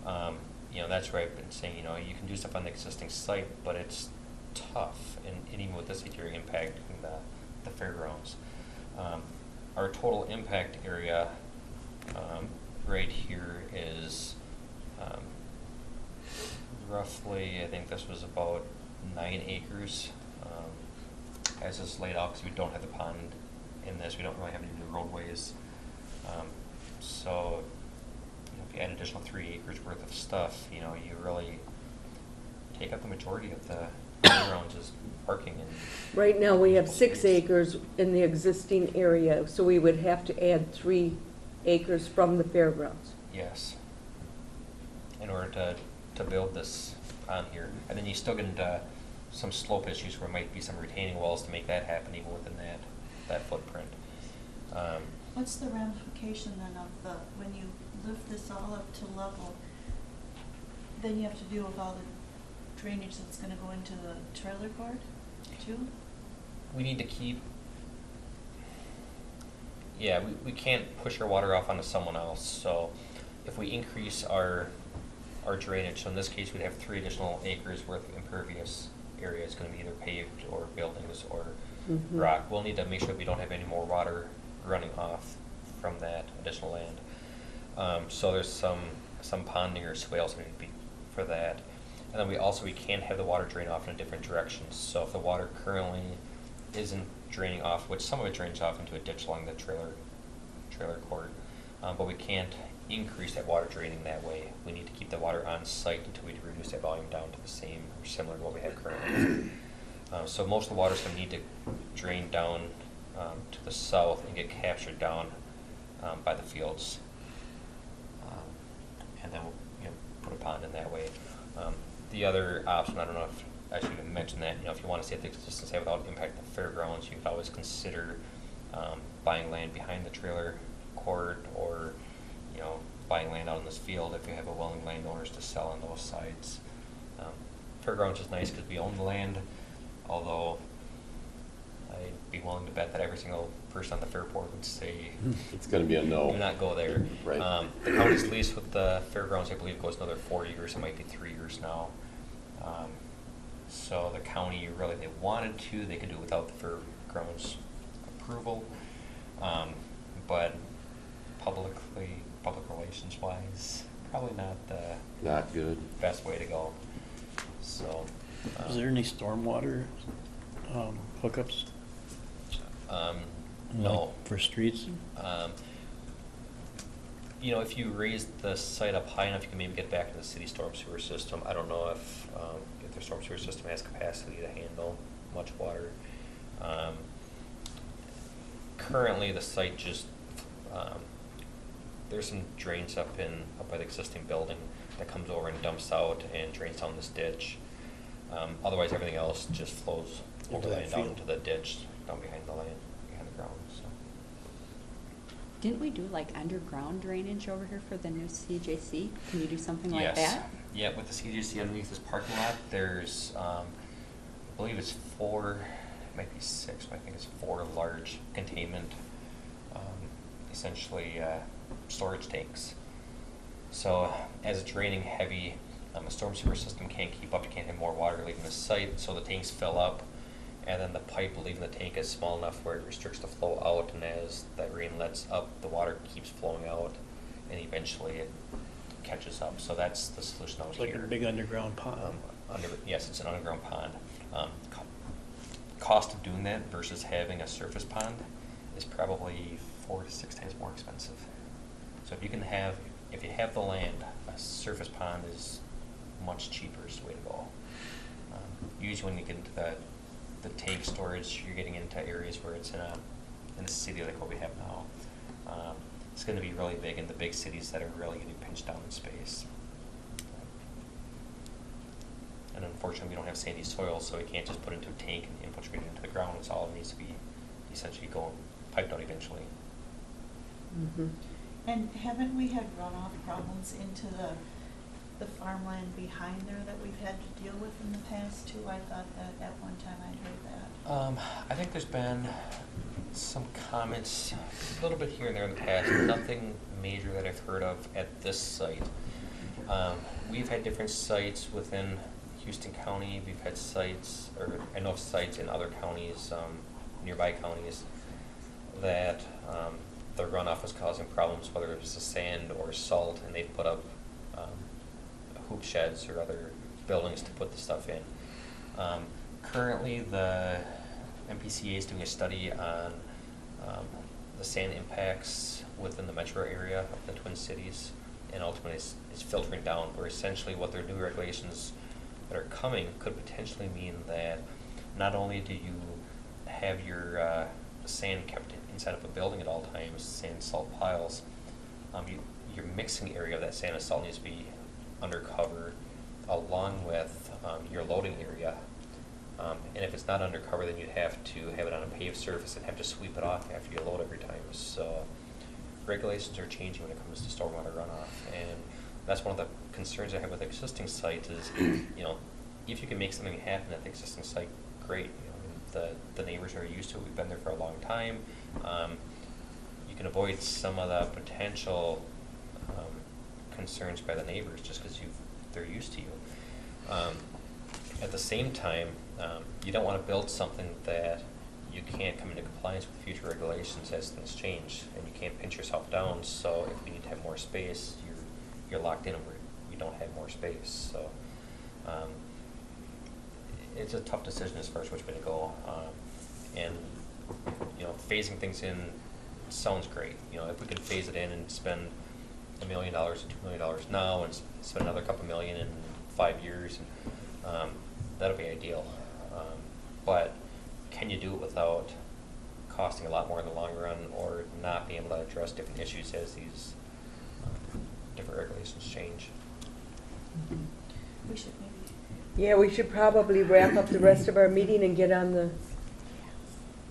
That's where I've been saying, you can do stuff on the existing site, but it's tough, and even with this, you're impacting the fairgrounds. Our total impact area right here is roughly, I think this was about 9 acres as is laid out, because we don't have the pond in this. We don't really have any new roadways. So if you add an additional 3 acres worth of stuff, you really take up the majority of the grounds as parking. And Right now, we have 6 space. acres in the existing area, so we would have to add 3 acres from the fairgrounds. Yes. In order to build this on here. And then you still get into some slope issues where there might be some retaining walls to make that happen even within that footprint. What's the ramification then of when you lift this all up to level, then you have to deal with all the drainage that's gonna go into the trailer court too? We need to keep, we can't push our water off onto someone else. So if we increase our drainage, so in this case we'd have 3 additional acres worth of impervious area. It's going to be either paved or buildings or rock. We'll need to make sure we don't have any more water running off from that additional land. So there's some ponding or swales that need to be for that. And then we can't have the water drain off in different directions. So if the water currently isn't draining off, which some of it drains off into a ditch along the trailer court, but we can't increase that water draining that way. We need to keep the water on site until we reduce that volume down to the same or similar to what we have currently. So most of the water is going to need to drain down to the south and get captured down by the fields, and then we'll, put a pond in that way. The other option, I don't know if I should have mentioned that, if you want to stay at the existing site without impacting the fairgrounds, you could always consider buying land behind the trailer court, or buying land out in this field if you have a willing landowners to sell on those sites. Fairgrounds is nice because we own the land, although I'd be willing to bet that every single person on the fair board would say It's gonna be a no. do not go there. Right. The county's lease with the fairgrounds, I believe, goes another 4 years. It might be 3 years now. So the county, really, they wanted to, they could do it without the fairgrounds approval. But public relations wise, probably not the Not good. best way to go. So. Is there any stormwater hookups? No. Like for streets? If you raise the site up high enough, you can maybe get back to the city storm sewer system. I don't know if their storm sewer system has capacity to handle much water. Currently, the site just there's some drains up by the existing building that comes over and dumps out and drains down this ditch. Otherwise, everything else just flows Into over that and down field. to the ditch down behind the land, behind the ground. So. Didn't we do like underground drainage over here for the new CJC? Can you do something like Yes. that? Yeah, with the CGC underneath this parking lot, there's, I believe it's 4, it might be 6, but I think it's 4 large containment, essentially storage tanks. So as it's raining heavy, the storm sewer system can't keep up. You can't have more water leaving the site, so the tanks fill up, and then the pipe leaving the tank is small enough where it restricts the flow out, and as that rain lets up, the water keeps flowing out, and eventually it catches up. So that's the solution out It's like here. a big underground pond. Yes, it's an underground pond. Cost of doing that versus having a surface pond is probably 4 to 6 times more expensive. So if you have the land, a surface pond is much cheaper is the way to go. Usually when you get into the tank storage, you're getting into areas where it's in a city like what we have now. It's going to be really big in the big cities that are really getting pinched down in space. And unfortunately, we don't have sandy soil, so we can't just put it into a tank and infiltrate it into the ground. It's all needs to be essentially piped out eventually. Mhm. And haven't we had runoff problems into the farmland behind there that we've had to deal with in the past too? I thought that at one time I'd heard that. I think there's been some comments, a little bit here and there in the past, nothing major that I've heard of at this site. We've had different sites within Houston County. We've had sites, or I know of sites in other counties, nearby counties, that the runoff was causing problems, whether it was the sand or salt, and they put up hoop sheds or other buildings to put the stuff in. Currently, the MPCA is doing a study on the sand impacts within the metro area of the Twin Cities, and ultimately it's filtering down, where essentially what their new regulations that are coming could potentially mean that not only do you have your sand kept inside of a building at all times, sand salt piles, your mixing area of that sand and salt needs to be undercover along with your loading area. And if it's not undercover, then you'd have to have it on a paved surface and have to sweep it off after you load every time. So regulations are changing when it comes to stormwater runoff, and that's one of the concerns I have with existing sites is, if you can make something happen at the existing site, great. The neighbors are used to it. We've been there for a long time. You can avoid some of the potential concerns by the neighbors just because they're used to you. At the same time, you don't want to build something that you can't come into compliance with future regulations as things change, and you can't pinch yourself down. So if you need to have more space, you're locked in where you don't have more space. So it's a tough decision as far as which way to go. And phasing things in sounds great. If we could phase it in and spend $1 million or $2 million now and spend another couple million in 5 years, that'll be ideal. But can you do it without costing a lot more in the long run, or not being able to address different issues as these different regulations change? We should maybe, Yeah, we should probably wrap up the rest of our meeting and get on the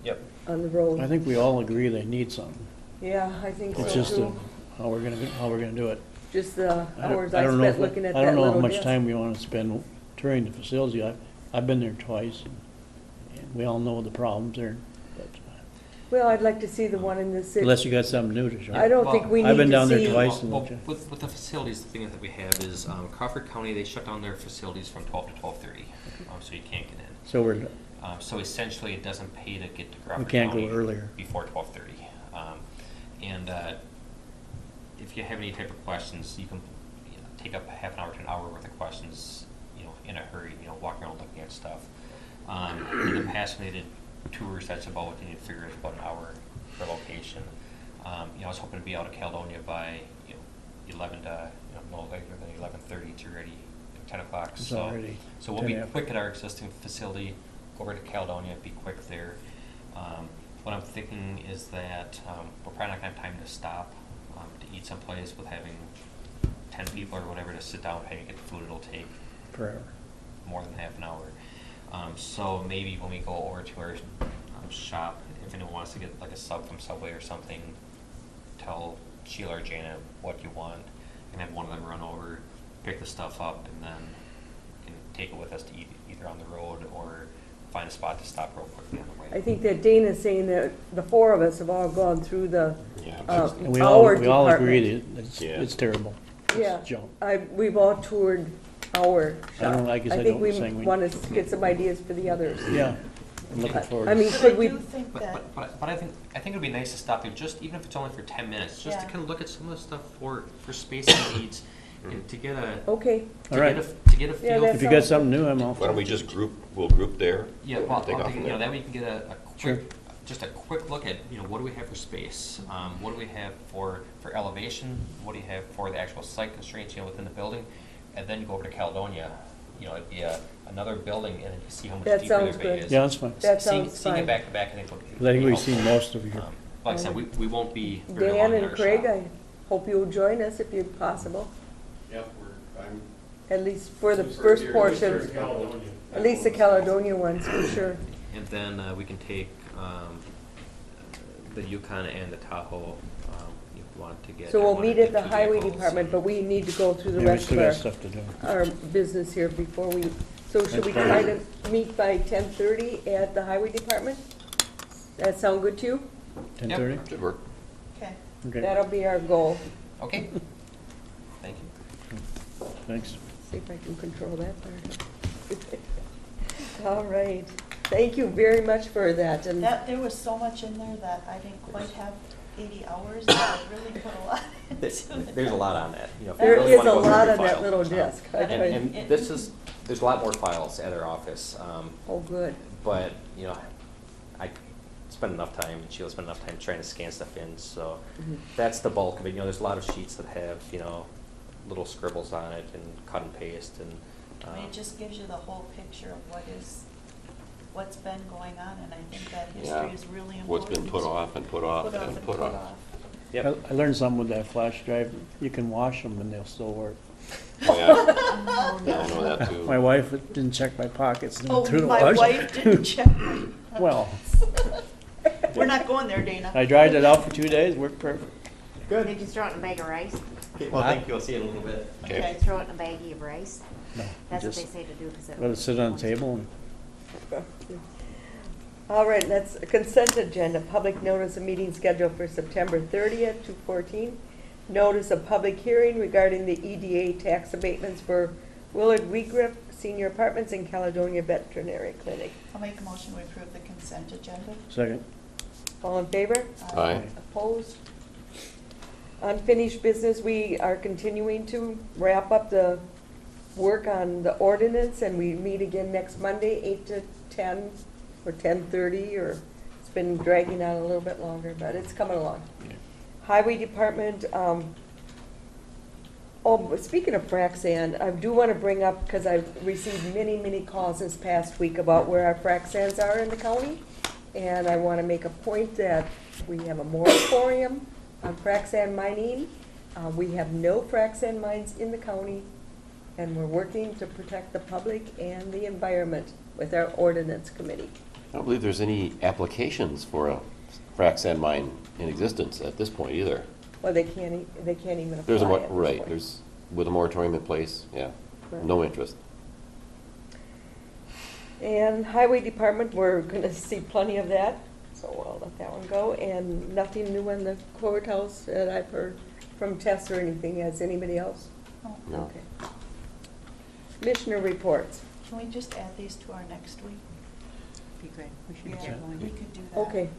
Yep. road. I think we all agree they need something. Yeah, I think It's so just too. how we're gonna do it. Just the I don't- hours I I don't know spent if- looking at that I don't know how little much disc. time we wanna spend touring the facility. I've been there twice, and we all know the problems there, but Well, I'd like to see the one in the city. unless you got something new to show. I don't think we need to see. I've been down there twice. and Well, looked at- with the facilities, the thing that we have is Crawford County, they shut down their facilities from 12 to 12:30, so you can't get in. So we're, So essentially, it doesn't pay to get to Crawford can't go County earlier. before 12:30. And if you have any type of questions, you can take up half an hour to an hour worth of questions, in a hurry, walking around looking at stuff. In the past, when they did tours, that's about what they need to figure is about an hour per location. I was hoping to be out of Caledonia by 11 to no later than 11:30 to ready 10 o'clock. It's So already we'll 10 be after. quick at our existing facility. Go over to Caledonia, be quick there. What I'm thinking is that we're probably not going to have time to stop to eat someplace with having 10 people or whatever to sit down and get the food. It'll take forever. more than half an hour. So maybe when we go over to our shop, if anyone wants to get like a sub from Subway or something, tell Sheila or Jana what you want, and have one of them run over, pick the stuff up, and then can take it with us to eat either on the road or find a spot to stop real quickly on the way. I think that Dana's saying that the four of us have all gone through the Yeah. And we our all agree department. that Yeah. it's terrible. Yeah, It's junk. we've all toured our I don't shop. like it, I I think don't we think we- want to get some ideas for the others. Yeah, I'm looking forward. I mean, but I could we, do think that, But I think it'd be nice to stop there, just even if it's only for 10 minutes, just to Yeah. kind of look at some of the stuff for spacing needs, and to get a okay, All right. to get a Yeah, feel. that's If you got something new, I'm all Why don't for we it. just we'll group there? Yeah, well, Take I'm off thinking, from there. that way you can get a Sure. quick, just a quick look at, what do we have for space? What do we have for elevation? What do you have for the actual site constraints, within the building? And then you go over to Caledonia, it'd be another building, and you see how much That deeper their sounds bay good. is. Yeah, that's fine. That Seeing sounds it fine. back to back, I think would be. I think we've helpful. seen most of your, Like I said, we won't be very long Dan in and our Craig, shop. I hope you'll join us if you're possible, Yep, I'm. at least for the first portion, at least the Caledonia ones, for sure. And then we can take the Yukon and the Tahoe, if you want to get. So we'll one or meet at the two highway vehicles. department, but we need to go through the yeah, we rest still of got our, stuff to do. our business here before we, so should we That's try fine. to meet by 10:30 at the highway department? That sound good to you? 10:30? Should work. okay. Okay, That'll be our goal. Okay. Thank you. thanks. See if I can control that part. All right. Thank you very much for that. And There was so much in there that I didn't quite have 80 hours, but I really put a lot into it. There's a lot on that. If you there really is wanna a go through lot your on that file. little disc. I And- tell you. And there's a lot more files at our office, Oh, good. but, I spend enough time, and Sheila spent enough time trying to scan stuff in, so that's the bulk of it. There's a lot of sheets that have, little scribbles on it and cut and paste and. I mean, it just gives you the whole picture of what's been going on, and I think that Yeah. history is really important. What's been put off and put off and put off. Yep. I learned something with that flash drive. You can wash them and they'll still work. Oh, yeah. Yeah, I know that too. My wife didn't check my pockets Oh, through the my wash. wife didn't check. Well, We're not going there, Dana. I dried it out for 2 days, worked perfect. Did you throw it in a bag of rice? Well, thank you. I'll see you in a little bit. Okay. Did you throw it in a baggie of rice? No, That's what just they say to do, because it. let it sit on the table and All right, that's a consent agenda. Public notice of meeting scheduled for September 30th, 2014. Notice of public hearing regarding the EDA tax abatements for Willard Wegriff Senior Apartments and Caledonia Veterinary Clinic. I'll make a motion to approve the consent agenda. second. All in favor? Aye. Opposed? Unfinished business, we are continuing to wrap up the work on the ordinance, and we meet again next Monday, 8 to 10, or 10:30, or it's been dragging on a little bit longer, but it's coming along. Highway Department, Oh, but speaking of frac sand, I do want to bring up, because I've received many, many calls this past week about where our frac sands are in the county. And I want to make a point that we have a moratorium on frac sand mining. We have no frac sand mines in the county, and we're working to protect the public and the environment with our ordinance committee. I don't believe there's any applications for a frac sand mine in existence at this point either. Well, they can't even apply There's a, at this right, point. there's, with a moratorium in place, yeah, Right. no interest. And Highway Department, we're gonna see plenty of that, so I'll let that one go. And nothing new in the courthouse that I've heard from Tess or anything. Has anybody else? Oh, No. Okay. Commissioner reports. Can we just add these to our next week? Be great. We should Yeah, get going. we could do that. Okay.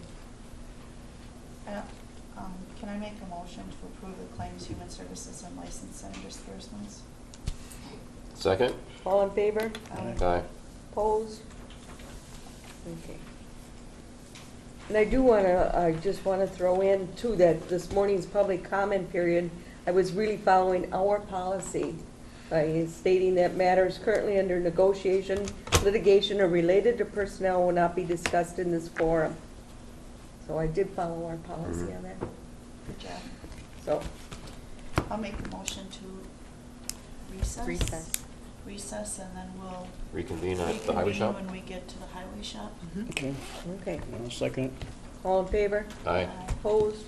Can I make a motion to approve the claims, human services, and license and disbursements? Second? All in favor? Aye. Opposed? Okay. And I just wanna throw in too, that this morning's public comment period, I was really following our policy by stating that matters currently under negotiation, litigation, or related to personnel will not be discussed in this forum. So I did follow our policy on that, Good job. so. I'll make a motion to recess. Recess, and then we'll Reconvene at the highway reconvene shop? when we get to the highway shop. Okay, Okay. I'll second it. All in favor? Aye. Aye. Opposed?